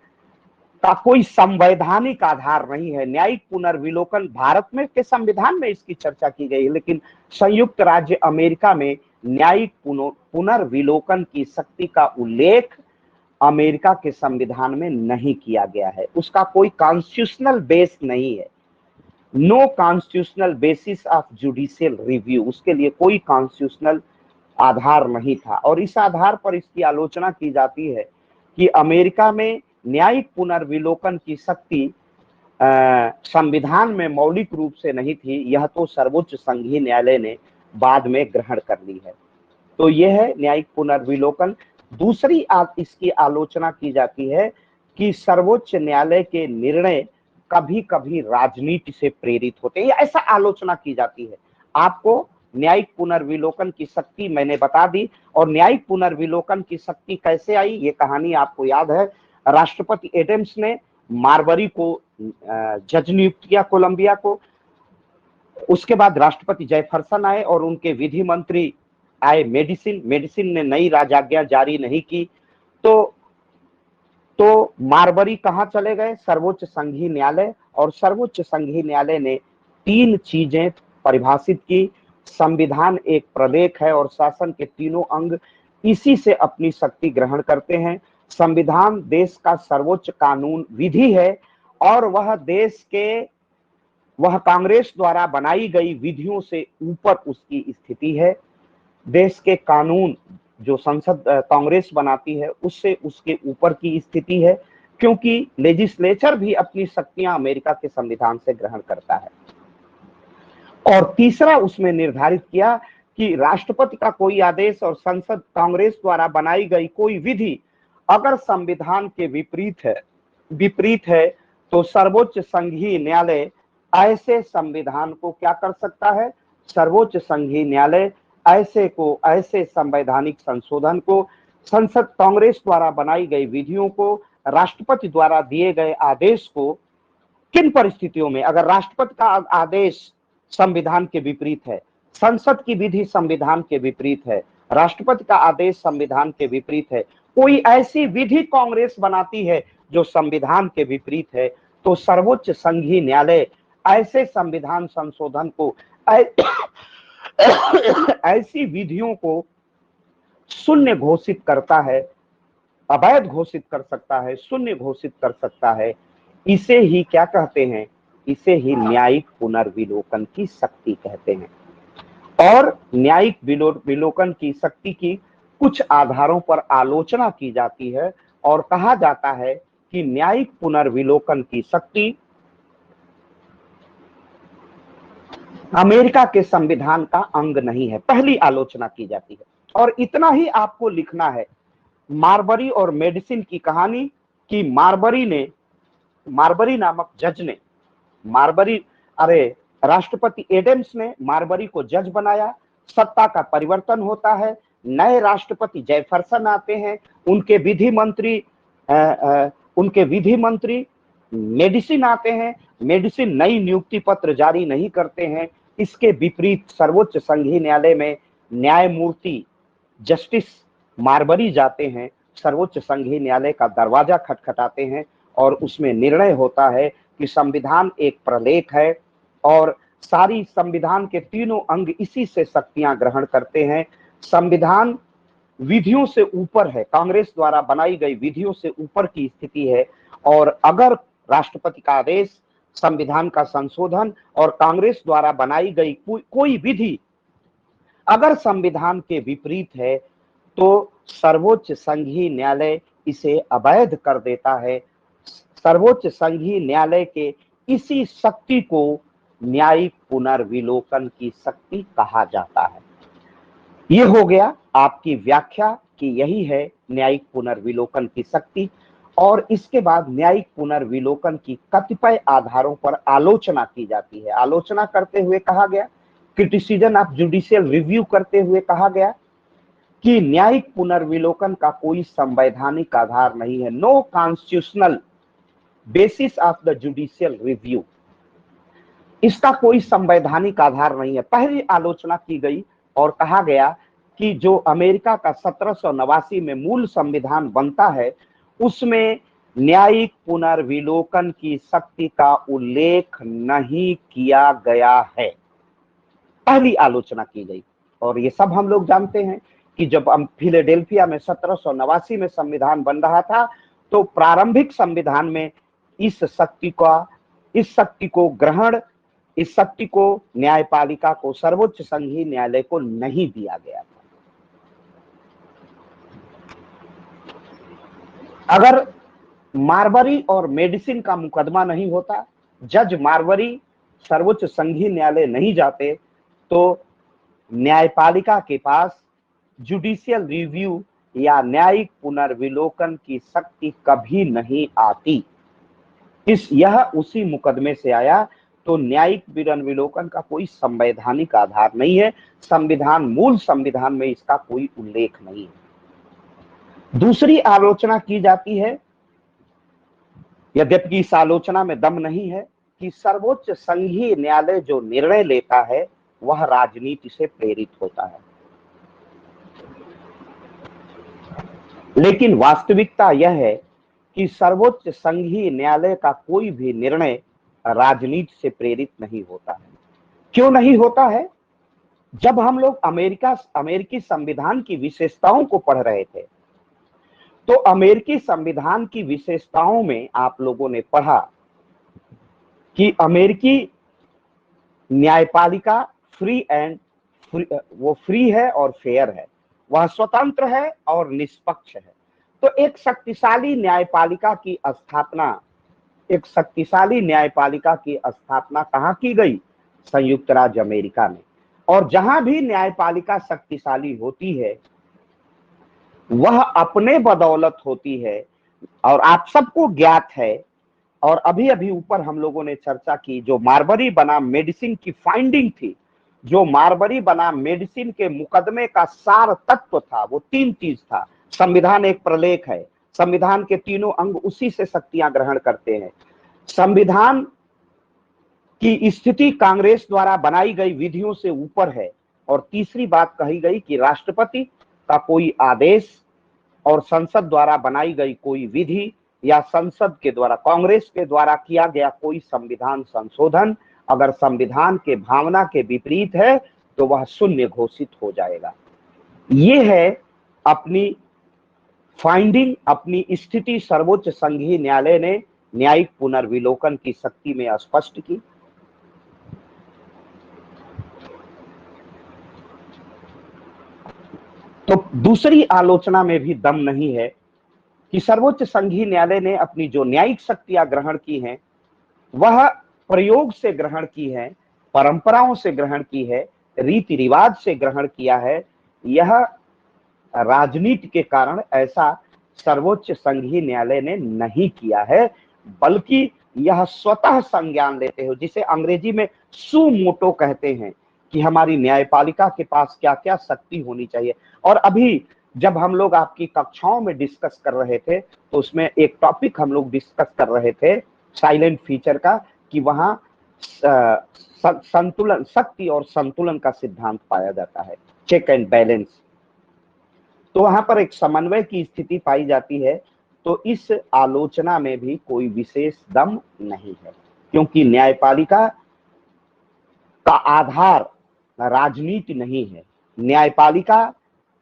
का कोई संवैधानिक आधार नहीं है। न्यायिक पुनर्विलोकन भारत में के संविधान में इसकी चर्चा की गई है, लेकिन संयुक्त राज्य अमेरिका में न्यायिक पुनर्विलोकन की शक्ति का उल्लेख अमेरिका के संविधान में नहीं किया गया है। उसका कोई कॉन्स्टिट्यूशनल बेस नहीं है। No constitutional basis of judicial review, उसके लिए कोई कॉन्स्टिट्यूशनल आधार नहीं था। और इस आधार पर इसकी आलोचना की जाती है कि अमेरिका में न्यायिक पुनर्विलोकन की शक्ति संविधान में मौलिक रूप से नहीं थी, यह तो सर्वोच्च संघीय न्यायालय ने बाद में ग्रहण कर ली है। तो यह है न्यायिक पुनर्विलोकन। दूसरी इसकी आलोचना की जाती है कि सर्वोच्च न्यायालय के निर्णय कभी कभी राजनीति से प्रेरित होते हैं, ऐसा आलोचना की जाती है। आपको न्यायिक पुनर्विलोकन की शक्ति मैंने बता दी। और न्यायिक पुनर्विलोकन की शक्ति कैसे आई, ये कहानी आपको याद है। राष्ट्रपति एडम्स ने मार्बरी को जज नियुक्त किया कोलंबिया को। उसके बाद राष्ट्रपति जेफरसन आए और उनके विधि मंत्री आए मेडिसिन ने नई राजाज्ञा जारी नहीं की, तो मार्बरी कहां चले गए, सर्वोच्च संघीय न्यायालय। और सर्वोच्च संघीय न्यायालय ने 3 चीजें परिभाषित की। संविधान एक प्रलेख है और शासन के तीनों अंग इसी से अपनी शक्ति ग्रहण करते हैं। संविधान देश का सर्वोच्च कानून विधि है और वह कांग्रेस द्वारा बनाई गई विधियों से ऊपर उसकी स्थिति है। देश के कानून जो संसद कांग्रेस बनाती है उससे उसके ऊपर की स्थिति है, क्योंकि लेजिस्लेचर भी अपनी शक्तियां अमेरिका के संविधान से ग्रहण करता है। और तीसरा उसमें निर्धारित किया कि राष्ट्रपति का कोई आदेश और संसद कांग्रेस द्वारा बनाई गई कोई विधि अगर संविधान के विपरीत है तो सर्वोच्च संघीय न्यायालय ऐसे संविधान को क्या कर सकता है? सर्वोच्च संघीय न्यायालय ऐसे संवैधानिक संशोधन को, संसद कांग्रेस द्वारा बनाई गई विधियों को, राष्ट्रपति द्वारा दिए गए आदेश को, किन परिस्थितियों में, अगर राष्ट्रपति का आदेश संविधान के विपरीत है, संसद की विधि संविधान के विपरीत है, राष्ट्रपति का आदेश संविधान के विपरीत है, कोई ऐसी विधि कांग्रेस बनाती है जो संविधान के विपरीत है, तो सर्वोच्च संघीय न्यायालय ऐसे संविधान संशोधन को, ऐसी विधियों को शून्य घोषित करता है, अवैध घोषित कर सकता है, शून्य घोषित कर सकता है। इसे ही क्या कहते हैं? इसे ही न्यायिक पुनर्विलोकन की शक्ति कहते हैं। और न्यायिक विलोकन की शक्ति की कुछ आधारों पर आलोचना की जाती है और कहा जाता है कि न्यायिक पुनर्विलोकन की शक्ति अमेरिका के संविधान का अंग नहीं है, पहली आलोचना की जाती है। और इतना ही आपको लिखना है, मार्बरी और मेडिसिन की कहानी, कि मार्बरी नामक जज ने, राष्ट्रपति एडम्स ने मार्बरी को जज बनाया, सत्ता का परिवर्तन होता है, नए राष्ट्रपति जेफरसन आते हैं, उनके विधि मंत्री मेडिसिन आते हैं, मेडिसिन नई नियुक्ति पत्र जारी नहीं करते हैं। इसके विपरीत सर्वोच्च संघीय न्यायालय में न्यायमूर्ति जस्टिस मार्बरी जाते हैं, सर्वोच्च संघीय न्यायालय का दरवाजा खटखटाते हैं और उसमें निर्णय होता है कि संविधान एक प्रलेख है और सारी संविधान के तीनों अंग इसी से शक्तियां ग्रहण करते हैं। संविधान विधियों से ऊपर है, कांग्रेस द्वारा बनाई गई विधियों से ऊपर की स्थिति है, और अगर राष्ट्रपति का आदेश, संविधान का संशोधन और कांग्रेस द्वारा बनाई गई कोई विधि अगर संविधान के विपरीत है तो सर्वोच्च संघीय न्यायालय इसे अवैध कर देता है। सर्वोच्च संघीय न्यायालय के इसी शक्ति को न्यायिक पुनर्विलोकन की शक्ति कहा जाता है। ये हो गया आपकी व्याख्या कि यही है न्यायिक पुनर्विलोकन की शक्ति। और इसके बाद न्यायिक पुनर्विलोकन की कतिपय आधारों पर आलोचना की जाती है। आलोचना करते हुए कहा गया, क्रिटिसिज्म ऑफ जुडिशियल रिव्यू करते हुए कहा गया कि न्यायिक पुनर्विलोकन का कोई संवैधानिक आधार नहीं है। No constitutional basis of the judicial review, इसका कोई संवैधानिक आधार नहीं है। पहली आलोचना की गई और कहा गया कि जो अमेरिका का 1789 में मूल संविधान बनता है उसमें न्यायिक पुनर्विलोकन की शक्ति का उल्लेख नहीं किया गया है। पहली आलोचना की गई। और ये सब हम लोग जानते हैं कि जब हम फिलाडेल्फिया में 1789 में संविधान बन रहा था तो प्रारंभिक संविधान में इस शक्ति को न्यायपालिका को, सर्वोच्च संघीय न्यायालय को नहीं दिया गया था। अगर मार्बरी और मेडिसिन का मुकदमा नहीं होता, जज मार्बरी सर्वोच्च संघीय न्यायालय नहीं जाते, तो न्यायपालिका के पास जुडिशियल रिव्यू या न्यायिक पुनर्विलोकन की शक्ति कभी नहीं आती। यह उसी मुकदमे से आया। तो न्यायिक पुनर्विलोकन का कोई संवैधानिक आधार नहीं है, मूल संविधान में इसका कोई उल्लेख नहीं है। दूसरी आलोचना की जाती है, यद्यपि इस आलोचना में दम नहीं है, कि सर्वोच्च संघीय न्यायालय जो निर्णय लेता है वह राजनीति से प्रेरित होता है। लेकिन वास्तविकता यह है कि सर्वोच्च संघीय न्यायालय का कोई भी निर्णय राजनीति से प्रेरित नहीं होता है। क्यों नहीं होता है? जब हम लोग अमेरिकी संविधान की विशेषताओं को पढ़ रहे थे तो अमेरिकी संविधान की विशेषताओं में आप लोगों ने पढ़ा कि अमेरिकी न्यायपालिका फ्री है और फेयर है, वह स्वतंत्र है और निष्पक्ष है। तो एक शक्तिशाली न्यायपालिका की स्थापना कहाँ की गई? संयुक्त राज्य अमेरिका में। और जहां भी न्यायपालिका शक्तिशाली होती है वह अपने बदौलत होती है। और आप सबको ज्ञात है, और अभी अभी ऊपर हम लोगों ने चर्चा की, जो मारबरी बनाम मेडिसिन की फाइंडिंग थी, जो मारबरी बनाम मेडिसिन के मुकदमे का सार तत्व था, वो 3 चीज था। संविधान एक प्रलेख है, संविधान के तीनों अंग उसी से शक्तियां ग्रहण करते हैं। संविधान की स्थिति कांग्रेस द्वारा बनाई गई विधियों से ऊपर है। और तीसरी बात कही गई कि राष्ट्रपति का कोई आदेश और संसद द्वारा बनाई गई कोई विधि या संसद के द्वारा, कांग्रेस के द्वारा किया गया कोई संविधान संशोधन अगर संविधान के भावना के विपरीत है तो वह शून्य घोषित हो जाएगा। ये है अपनी फाइंडिंग, अपनी स्थिति सर्वोच्च संघीय न्यायालय ने न्यायिक पुनर्विलोकन की शक्ति में स्पष्ट की। तो दूसरी आलोचना में भी दम नहीं है कि सर्वोच्च संघीय न्यायालय ने अपनी जो न्यायिक शक्तियां ग्रहण की हैं वह प्रयोग से ग्रहण की है, परंपराओं से ग्रहण की है, रीति रिवाज से ग्रहण किया है। यह राजनीति के कारण ऐसा सर्वोच्च संघीय न्यायालय ने नहीं किया है, बल्कि यह स्वतः संज्ञान लेते हो, जिसे अंग्रेजी में सुमोटो कहते हैं, कि हमारी न्यायपालिका के पास क्या क्या शक्ति होनी चाहिए। और अभी जब हम लोग आपकी कक्षाओं में डिस्कस कर रहे थे तो उसमें एक टॉपिक हम लोग डिस्कस कर रहे थे साइलेंट फीचर का, कि वहां संतुलन, शक्ति और संतुलन का सिद्धांत पाया जाता है, चेक एंड बैलेंस। तो वहां पर एक समन्वय की स्थिति पाई जाती है। तो इस आलोचना में भी कोई विशेष दम नहीं है, क्योंकि न्यायपालिका का आधार राजनीति नहीं है। न्यायपालिका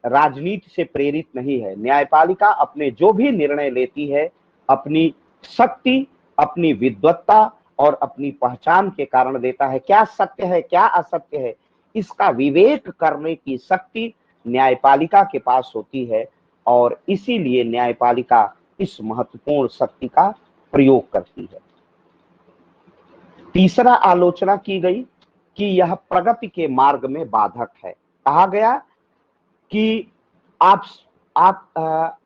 राजनीति से प्रेरित नहीं है। न्यायपालिका अपने जो भी निर्णय लेती है अपनी शक्ति, अपनी विद्वत्ता और अपनी पहचान के कारण देता है। क्या सत्य है, क्या असत्य है, इसका विवेक करने की शक्ति न्यायपालिका के पास होती है, और इसीलिए न्यायपालिका इस महत्वपूर्ण शक्ति का प्रयोग करती है। तीसरा आलोचना की गई कि यह प्रगति के मार्ग में बाधक है। कहा गया कि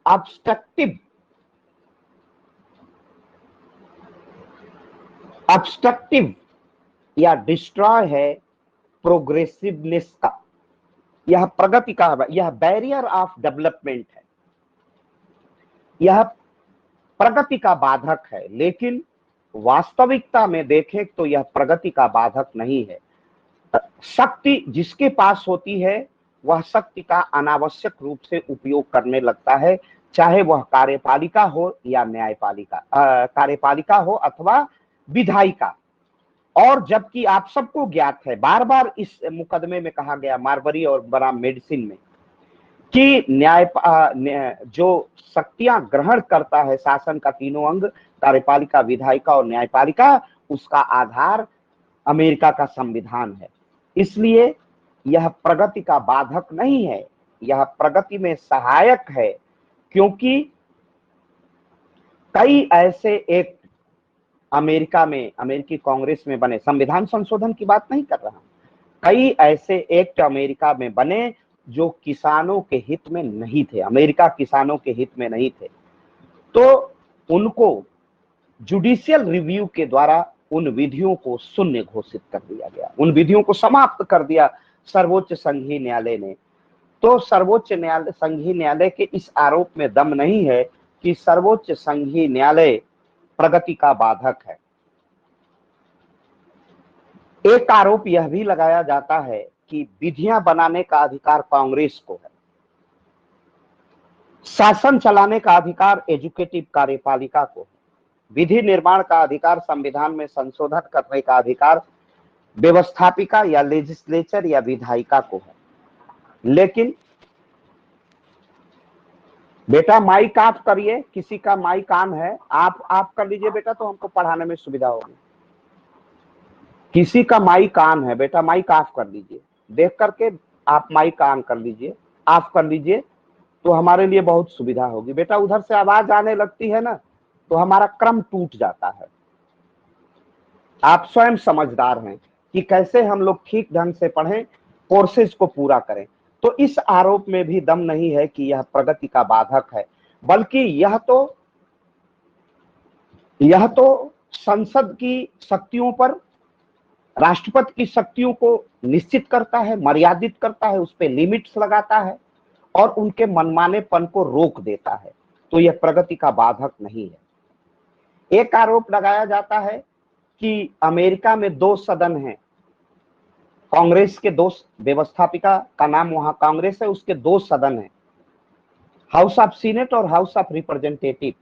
ऑब्स्ट्रक्टिव या डिस्ट्रॉय है प्रोग्रेसिवनेस का। यह प्रगति का, यह बैरियर ऑफ डेवलपमेंट है, यह प्रगति का बाधक है। लेकिन वास्तविकता में देखें तो यह प्रगति का बाधक नहीं है। शक्ति जिसके पास होती है वह शक्ति का अनावश्यक रूप से उपयोग करने लगता है, चाहे वह कार्यपालिका हो या न्यायपालिका, कार्यपालिका हो अथवा विधायिका। और जबकि आप सबको ज्ञात है, बार बार इस मुकदमे में कहा गया, मारबरी और बनाम मेडिसिन में, कि जो शक्तियां ग्रहण करता है शासन का तीनों अंग, कार्यपालिका, विधायिका और न्यायपालिका, उसका आधार अमेरिका का संविधान है। इसलिए यह प्रगति का बाधक नहीं है, यह प्रगति में सहायक है, क्योंकि कई ऐसे एक्ट अमेरिका में, अमेरिकी कांग्रेस में बने, संविधान संशोधन की बात नहीं कर रहा, कई ऐसे एक्ट अमेरिका में बने जो किसानों के हित में नहीं थे, अमेरिका किसानों के हित में नहीं थे। तो उनको जुडिशियल रिव्यू के द्वारा उन विधियों को शून्य घोषित कर दिया गया, उन विधियों को समाप्त कर दिया सर्वोच्च संघीय न्यायालय ने। तो सर्वोच्च न्यायालय, संघीय न्यायालय के इस आरोप में दम नहीं है कि सर्वोच्च संघीय न्यायालय प्रगति का बाधक है। एक आरोप यह भी लगाया जाता है कि विधियां बनाने का अधिकार कांग्रेस को है, शासन चलाने का अधिकार एजुकेटिव कार्यपालिका को है, विधि निर्माण का अधिकार, संविधान में संशोधन करने का अधिकार व्यवस्थापिका या लेजिस्लेचर या विधायिका को है। लेकिन बेटा माइक ऑफ करिए, किसी का माइक ऑन है, आप कर लीजिए बेटा, तो हमको पढ़ाने में सुविधा होगी। किसी का माइक ऑन है बेटा, माइक ऑफ कर लीजिए, देख करके आप माइक ऑन कर लीजिए, ऑफ कर लीजिए, तो हमारे लिए बहुत सुविधा होगी। बेटा उधर से आवाज आने लगती है ना तो हमारा क्रम टूट जाता है। आप स्वयं समझदार हैं कि कैसे हम लोग ठीक ढंग से पढ़ें, कोर्सेज को पूरा करें। तो इस आरोप में भी दम नहीं है कि यह प्रगति का बाधक है, बल्कि यह तो संसद की शक्तियों पर, राष्ट्रपति की शक्तियों को निश्चित करता है, मर्यादित करता है, उस पर लिमिट्स लगाता है और उनके मनमानेपन को रोक देता है। तो यह प्रगति का बाधक नहीं है। एक आरोप लगाया जाता है कि अमेरिका में 2 सदन हैं, कांग्रेस के 2, व्यवस्थापिका का नाम वहां कांग्रेस है, उसके 2 सदन हैं, हाउस ऑफ सीनेट और हाउस ऑफ रिप्रेजेंटेटिव।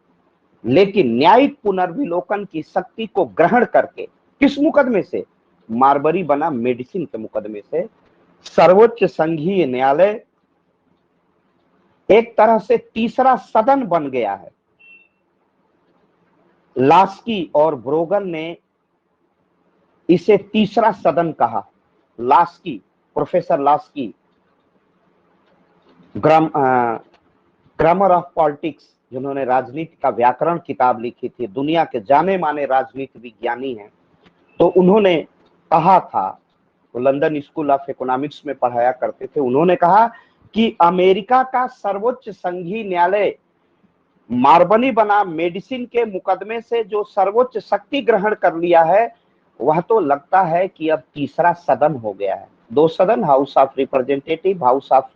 लेकिन न्यायिक पुनर्विलोकन की शक्ति को ग्रहण करके, किस मुकदमे से? मार्बरी बना मेडिसिन के मुकदमे से सर्वोच्च संघीय न्यायालय एक तरह से तीसरा सदन बन गया है। लास्की और ब्रोगन ने इसे तीसरा सदन कहा। Laski, professor Laski, grammar of politics, जिन्होंने राजनीति का व्याकरण किताब लिखी थी, दुनिया के जाने माने राजनीति विज्ञानी हैं, तो उन्होंने कहा था, वो लंदन स्कूल ऑफ इकोनॉमिक्स में पढ़ाया करते थे, उन्होंने कहा कि अमेरिका का सर्वोच्च संघीय न्यायालय मार्बनी बना मेडिसिन के मुकदमे से जो सर्वोच्च शक्ति ग्रहण कर लिया है, वह तो लगता है कि अब तीसरा सदन हो गया है। 2 सदन, House of Representative, House of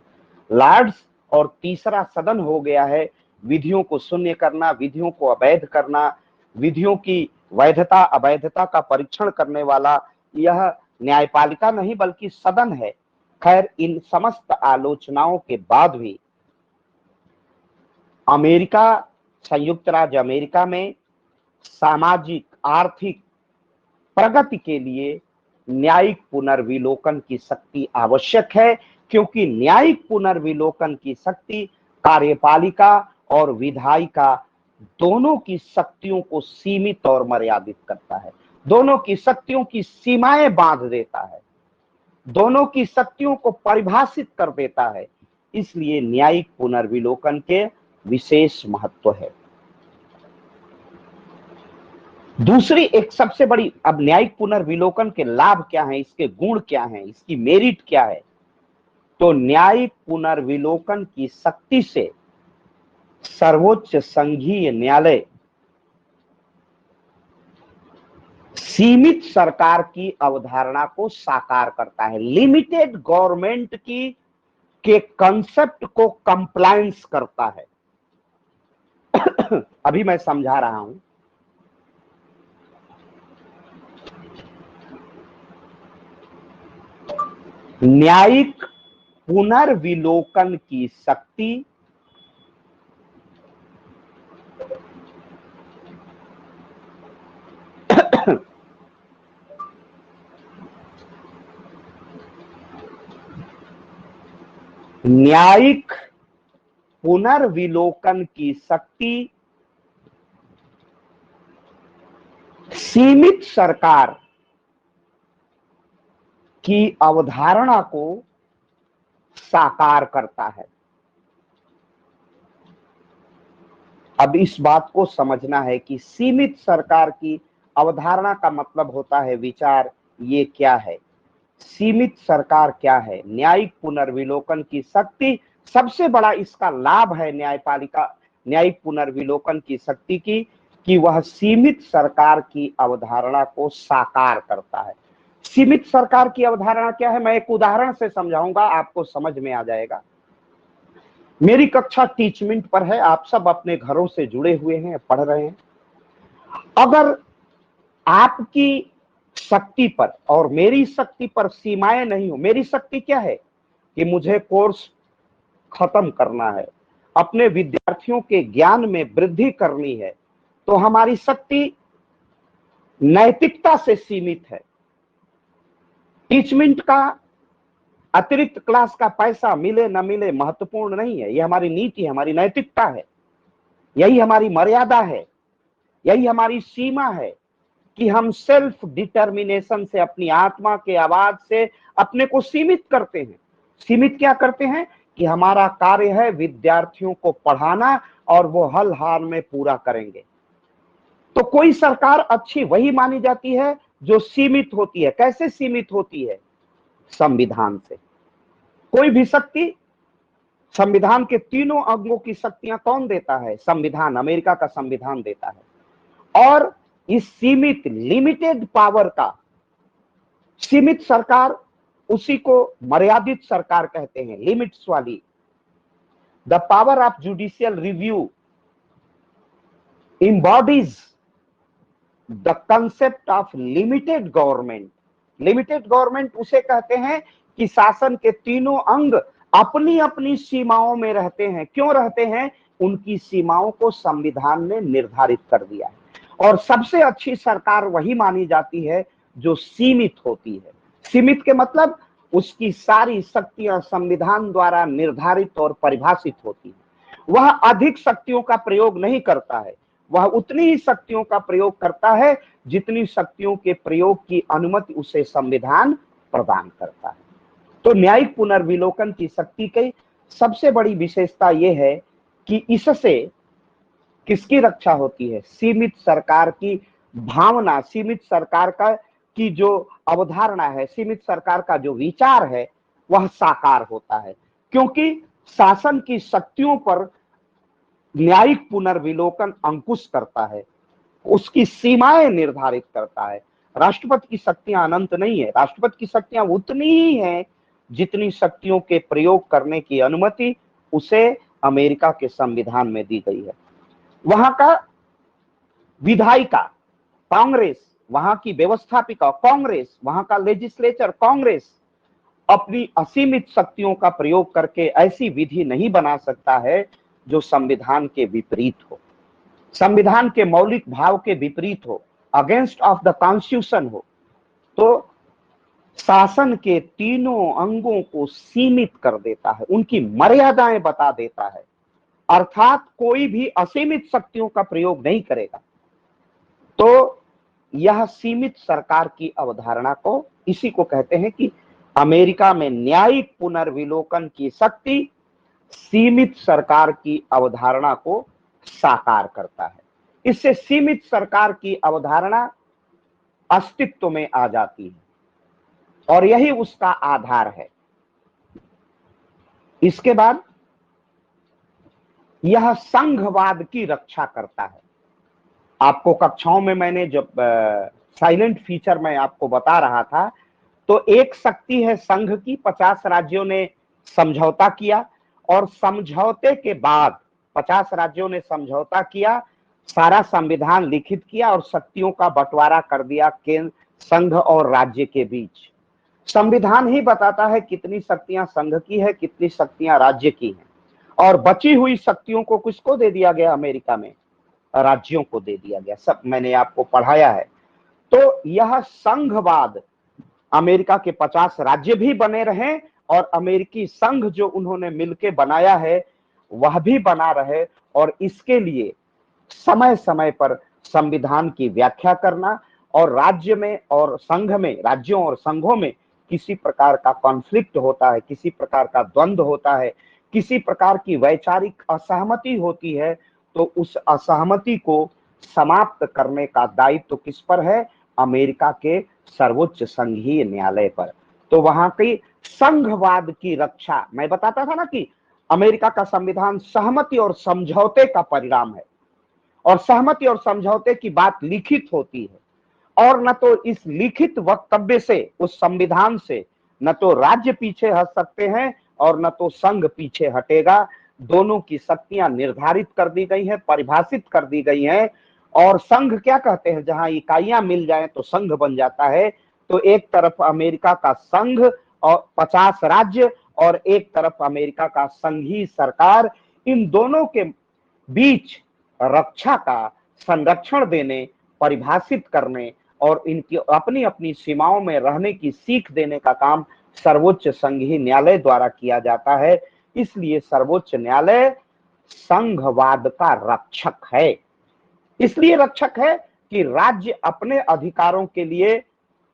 Lords, और तीसरा सदन हो गया है विधियों को शून्य करना, विधियों को अवैध करना, विधियों की वैधता अवैधता का परीक्षण करने वाला यह न्यायपालिका नहीं बल्कि सदन है। खैर, इन समस्त आलोचनाओं के बाद भी अमेरिका, संयुक्त राज्य अमेरिका में सामाजिक आर्थिक प्रगति के लिए न्यायिक पुनर्विलोकन की शक्ति आवश्यक है, क्योंकि न्यायिक पुनर्विलोकन की शक्ति कार्यपालिका और विधायिका दोनों की शक्तियों को सीमित और मर्यादित करता है, दोनों की शक्तियों की सीमाएं बांध देता है, दोनों की शक्तियों को परिभाषित कर देता है। इसलिए न्यायिक पुनर्विलोकन के विशेष महत्व है। दूसरी एक सबसे बड़ी, अब न्यायिक पुनर्विलोकन के लाभ क्या हैं, इसके गुण क्या हैं, इसकी मेरिट क्या है? तो न्यायिक पुनर्विलोकन की शक्ति से सर्वोच्च संघीय न्यायालय सीमित सरकार की अवधारणा को साकार करता है, लिमिटेड गवर्नमेंट की के कंसेप्ट को कंप्लायंस करता है। अभी मैं समझा रहा हूं। न्यायिक पुनर्विलोकन की शक्ति न्यायिक पुनर्विलोकन की शक्ति सीमित सरकार की अवधारणा को साकार करता है। अब इस बात को समझना है कि सीमित सरकार की अवधारणा का मतलब होता है विचार, ये क्या है, सीमित सरकार क्या है। न्यायिक पुनर्विलोकन की शक्ति, सबसे बड़ा इसका लाभ है न्यायपालिका, न्यायिक पुनर्विलोकन की शक्ति की, कि वह सीमित सरकार की अवधारणा को साकार करता है। सीमित सरकार की अवधारणा क्या है, मैं एक उदाहरण से समझाऊंगा, आपको समझ में आ जाएगा। मेरी कक्षा टीचमेंट पर है, आप सब अपने घरों से जुड़े हुए हैं, पढ़ रहे हैं। अगर आपकी शक्ति पर और मेरी शक्ति पर सीमाएं नहीं हो, मेरी शक्ति क्या है कि मुझे कोर्स खत्म करना है, अपने विद्यार्थियों के ज्ञान में वृद्धि करनी है, तो हमारी शक्ति नैतिकता से सीमित है। टीचमेंट का अतिरिक्त क्लास का पैसा मिले न मिले महत्वपूर्ण नहीं है, यह हमारी नीति है, हमारी नैतिकता है, यही हमारी मर्यादा है, यही हमारी सीमा है कि हम सेल्फ डिटर्मिनेशन से, अपनी आत्मा के आवाज से अपने को सीमित करते हैं। सीमित क्या करते हैं कि हमारा कार्य है विद्यार्थियों को पढ़ाना और वो हल हाल में पूरा करेंगे। तो कोई सरकार अच्छी वही मानी जाती है जो सीमित होती है। कैसे सीमित होती है? संविधान से। कोई भी शक्ति, संविधान के तीनों अंगों की शक्तियां कौन देता है? संविधान, अमेरिका का संविधान देता है। और इस सीमित, लिमिटेड पावर का, सीमित सरकार, उसी को मर्यादित सरकार कहते हैं, लिमिट्स वाली। The power of judicial review embodies the concept of limited government। Limited government उसे कहते हैं कि शासन के तीनों अंग अपनी अपनी सीमाओं में रहते हैं। क्यों रहते हैं? उनकी सीमाओं को संविधान ने निर्धारित कर दिया है। और सबसे अच्छी सरकार वही मानी जाती है जो सीमित होती है। सीमित के मतलब उसकी सारी शक्तियां संविधान द्वारा निर्धारित और परिभाषित होती है। वह अधिक शक्तियों का प्रयोग नहीं करता है, वह उतनी ही शक्तियों का प्रयोग करता है जितनी शक्तियों के प्रयोग की अनुमति उसे संविधान प्रदान करता है। तो न्यायिक पुनर्विलोकन की शक्ति की सबसे बड़ी विशेषता यह है कि इससे किसकी रक्षा होती है? सीमित सरकार की भावना, सीमित सरकार का की जो अवधारणा है, सीमित सरकार का जो विचार है, वह साकार होता है। क्योंकि शासन की शक्तियों पर न्यायिक पुनर्विलोकन अंकुश करता है, उसकी सीमाएं निर्धारित करता है। राष्ट्रपति की शक्तियां अनंत नहीं है, राष्ट्रपति की शक्तियां उतनी ही हैं जितनी शक्तियों के प्रयोग करने की अनुमति उसे अमेरिका के संविधान में दी गई है। वहां का विधायिका कांग्रेस, वहां की व्यवस्थापिका कांग्रेस, वहां का लेजिस्लेचर कांग्रेस अपनी असीमित शक्तियों का प्रयोग करके ऐसी विधि नहीं बना सकता है जो संविधान के विपरीत हो, संविधान के मौलिक भाव के विपरीत हो, अगेंस्ट ऑफ द कॉन्स्टिट्यूशन हो। तो शासन के तीनों अंगों को सीमित कर देता है, उनकी मर्यादाएं बता देता है, अर्थात कोई भी असीमित शक्तियों का प्रयोग नहीं करेगा। तो यह सीमित सरकार की अवधारणा को, इसी को कहते हैं कि अमेरिका में न्यायिक पुनर्विलोकन की शक्ति सीमित सरकार की अवधारणा को साकार करता है। इससे सीमित सरकार की अवधारणा अस्तित्व में आ जाती है और यही उसका आधार है। इसके बाद यह संघवाद की रक्षा करता है। आपको कक्षाओं में मैंने जब साइलेंट फीचर में आपको बता रहा था, तो एक शक्ति है संघ की, 50 राज्यों ने समझौता किया और समझौते के बाद 50 राज्यों ने समझौता किया, सारा संविधान लिखित किया और शक्तियों का बंटवारा कर दिया केंद्र, संघ और राज्य के बीच। संविधान ही बताता है कितनी शक्तियां संघ की है, कितनी शक्तियां राज्य की हैं, और बची हुई शक्तियों को किसको दे दिया गया? अमेरिका में राज्यों को दे दिया गया। सब मैंने आपको पढ़ाया है। तो यह संघवाद, अमेरिका के 50 राज्य भी बने रहें और अमेरिकी संघ जो उन्होंने मिलकर बनाया है वह भी बना रहे, और इसके लिए समय समय पर संविधान की व्याख्या करना, और राज्य में और संघ में, राज्यों और संघों में किसी प्रकार का कॉन्फ्लिक्ट होता है, किसी प्रकार का द्वंद्व होता है, किसी प्रकार की वैचारिक असहमति होती है, तो उस असहमति को समाप्त करने का दायित्व किस पर है? अमेरिका के सर्वोच्च संघीय न्यायालय पर। तो वहां की संघवाद की रक्षा, मैं बताता था ना कि अमेरिका का संविधान सहमति और समझौते का परिणाम है, और सहमति और समझौते की बात लिखित होती है, और न तो इस लिखित वक्तव्य से, उस संविधान से न तो राज्य पीछे हट सकते हैं और न तो संघ पीछे हटेगा। दोनों की शक्तियां निर्धारित कर दी गई हैं, परिभाषित कर दी गई हैं। और संघ क्या कहते हैं? जहां इकाइयां मिल जाएं तो संघ बन जाता है। तो एक तरफ अमेरिका का संघ और 50 राज्य, और एक तरफ अमेरिका का संघीय सरकार, इन दोनों के बीच रक्षा का, संरक्षण देने, परिभाषित करने और इनकी अपनी अपनी सीमाओं में रहने की सीख देने का काम सर्वोच्च संघीय न्यायालय द्वारा किया जाता है। इसलिए सर्वोच्च न्यायालय संघवाद का रक्षक है। इसलिए रक्षक है कि राज्य अपने अधिकारों के लिए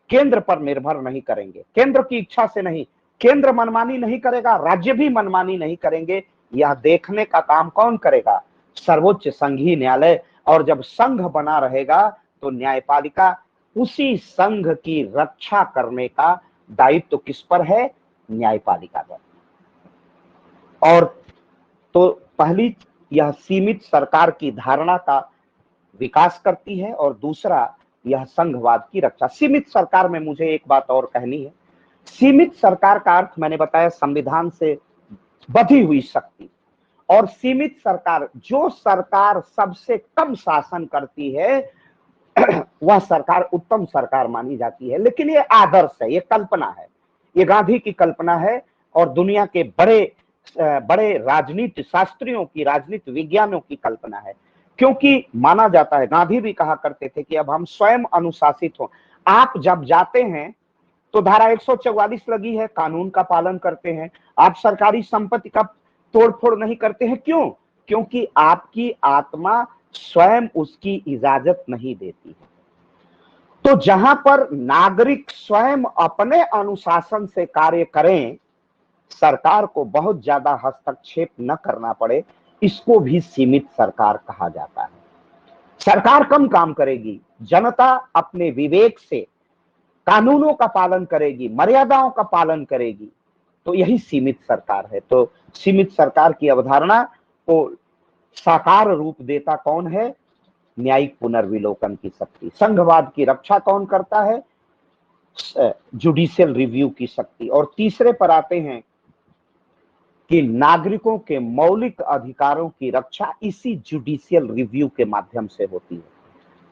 केंद्र पर निर्भर नहीं करेंगे, केंद्र की इच्छा से नहीं। केंद्र मनमानी नहीं करेगा, राज्य भी मनमानी नहीं करेंगे। यह देखने का काम कौन करेगा? सर्वोच्च संघीय न्यायालय। और जब संघ बना रहेगा तो न्यायपालिका उसी संघ की रक्षा करने का दायित्व किस पर है? न्यायपालिका पर। और तो पहली, यह सीमित सरकार की धारणा का विकास करती है, और दूसरा यह संघवाद की रक्षा। सीमित सरकार में मुझे एक बात और कहनी है। सीमित सरकार का अर्थ मैंने बताया संविधान से बधी हुई शक्ति, और सीमित सरकार, जो सरकार सबसे कम शासन करती है वह सरकार उत्तम सरकार मानी जाती है। लेकिन ये आदर्श है, ये कल्पना है, ये गांधी की कल्पना है, और दुनिया के बड़े बड़े राजनीति शास्त्रियों की, राजनीति विज्ञानों की कल्पना है। क्योंकि माना जाता है, गांधी भी कहा करते थे कि अब हम स्वयं अनुशासित हो। आप जब जाते हैं तो धारा 144 लगी है, कानून का पालन करते हैं, आप सरकारी संपत्ति का तोड़फोड़ नहीं करते हैं। क्यों? क्योंकि आपकी आत्मा स्वयं उसकी इजाजत नहीं देती है। तो जहां पर नागरिक स्वयं अपने अनुशासन से कार्य करें, सरकार को बहुत ज्यादा हस्तक्षेप न करना पड़े, इसको भी सीमित सरकार कहा जाता है। सरकार कम काम करेगी, जनता अपने विवेक से कानूनों का पालन करेगी, मर्यादाओं का पालन करेगी, तो यही सीमित सरकार है। तो सीमित सरकार की अवधारणा को साकार रूप देता कौन है? न्यायिक पुनर्विलोकन की शक्ति। संघवाद की रक्षा कौन करता है? जुडिशियल रिव्यू की शक्ति। और तीसरे पर आते हैं कि नागरिकों के मौलिक अधिकारों की रक्षा इसी जुडिशियल रिव्यू के माध्यम से होती है।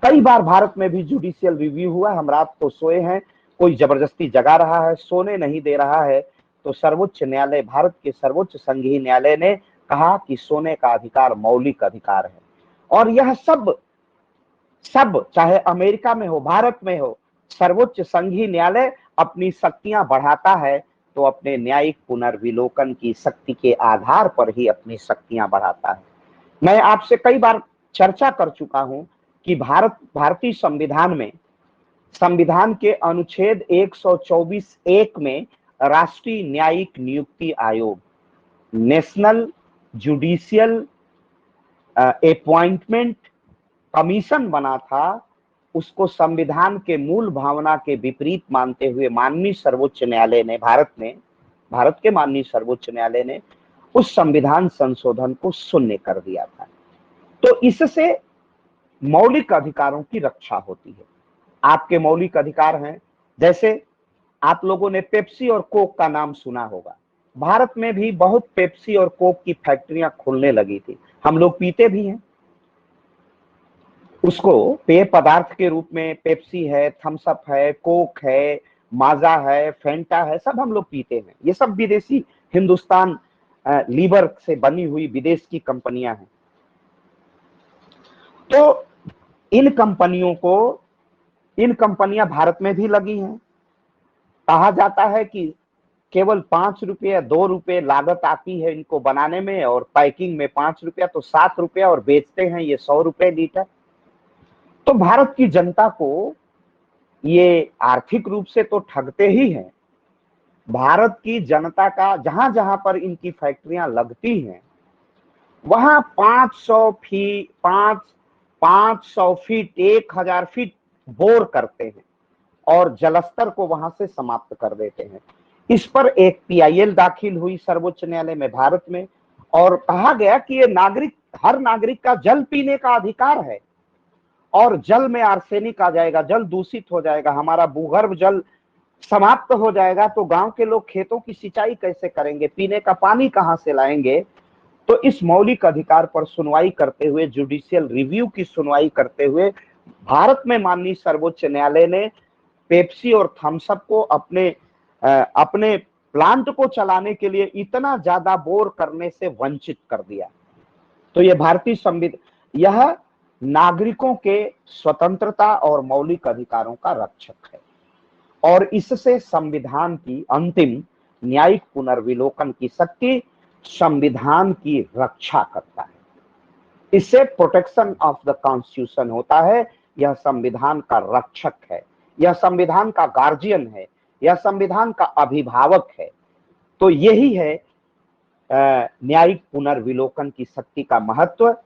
कई बार भारत में भी जुडिशियल रिव्यू हुआ, हम रात को सोए हैं, कोई जबरदस्ती जगा रहा है, सोने नहीं दे रहा है, तो सर्वोच्च न्यायालय, भारत के सर्वोच्च संघीय न्यायालय ने कहा कि सोने का अधिकार मौलिक अधिकार है। और यह सब चाहे अमेरिका में हो, भारत में हो, सर्वोच्च संघीय न्यायालय अपनी शक्तियां बढ़ाता है तो अपने न्यायिक पुनर्विलोकन की शक्ति के आधार पर ही अपनी शक्तियां बढ़ाता है। मैं आपसे कई बार चर्चा कर चुका हूं कि भारतीय संविधान में, संविधान के अनुच्छेद 124(1) में राष्ट्रीय न्यायिक नियुक्ति आयोग, नेशनल जुडिशियल अपॉइंटमेंट कमीशन बना था। उसको संविधान के मूल भावना के विपरीत मानते हुए माननीय सर्वोच्च न्यायालय ने, भारत के माननीय सर्वोच्च न्यायालय ने उस संविधान संशोधन को शून्य कर दिया था। तो इससे मौलिक अधिकारों की रक्षा होती है। आपके मौलिक अधिकार हैं, जैसे आप लोगों ने पेप्सी और कोक का नाम सुना होगा। भारत में भी बहुत पेप्सी और कोक की फैक्ट्रियां खुलने लगी थी, हम लोग पीते भी हैं उसको। पेय पदार्थ के रूप में पेप्सी है, थम्स अप है, कोक है, माजा है, फेंटा है, सब हम लोग पीते हैं। ये सब विदेशी, हिंदुस्तान लीवर से बनी हुई विदेश की कंपनियां हैं। तो इन कंपनियां भारत में भी लगी हैं। कहा जाता है कि केवल 5 रुपये या 2 रुपये लागत आती है इनको बनाने में, और पैकिंग में 5 रुपया, तो 7 रुपया, और बेचते हैं ये 100 रुपये लीटर। तो भारत की जनता को ये आर्थिक रूप से तो ठगते ही हैं। भारत की जनता का जहां जहां पर इनकी फैक्ट्रियां लगती हैं, वहां 500 फीट 1000 फीट बोर करते हैं और जलस्तर को वहां से समाप्त कर देते हैं। इस पर एक PIL दाखिल हुई सर्वोच्च न्यायालय में भारत में, और कहा गया कि ये हर नागरिक का जल पीने का अधिकार है, और जल में आर्सेनिक आ जाएगा, जल दूषित हो जाएगा, हमारा भूगर्भ जल समाप्त हो जाएगा, तो गांव के लोग खेतों की सिंचाई कैसे करेंगे, पीने का पानी कहां से लाएंगे। तो इस मौलिक अधिकार पर सुनवाई करते हुए, जुडिशियल रिव्यू की सुनवाई करते हुए, भारत में माननीय सर्वोच्च न्यायालय ने पेप्सी और थम्स अप को अपने प्लांट को चलाने के लिए इतना ज्यादा बोर करने से वंचित कर दिया। तो यह भारतीय संविधान, यह नागरिकों के स्वतंत्रता और मौलिक अधिकारों का रक्षक है, और इससे संविधान की अंतिम न्यायिक पुनर्विलोकन की शक्ति संविधान की रक्षा करता है। इससे प्रोटेक्शन ऑफ द कॉन्स्टिट्यूशन होता है। यह संविधान का रक्षक है, यह संविधान का गार्जियन है, यह संविधान का अभिभावक है। तो यही है न्यायिक पुनर्विलोकन की शक्ति का महत्व।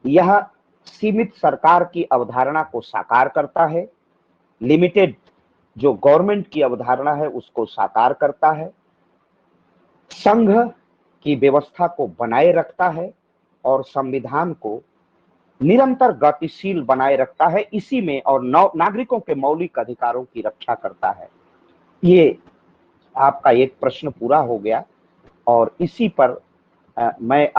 यह सीमित सरकार की अवधारणा को साकार करता है, लिमिटेड जो गवर्नमेंट की अवधारणा है उसको साकार करता है। संघ की व्यवस्था को बनाए रखता है और संविधान को निरंतर गतिशील बनाए रखता है, इसी में और नागरिकों के मौलिक अधिकारों की रक्षा करता है। ये आपका एक प्रश्न पूरा हो गया और इसी पर मैं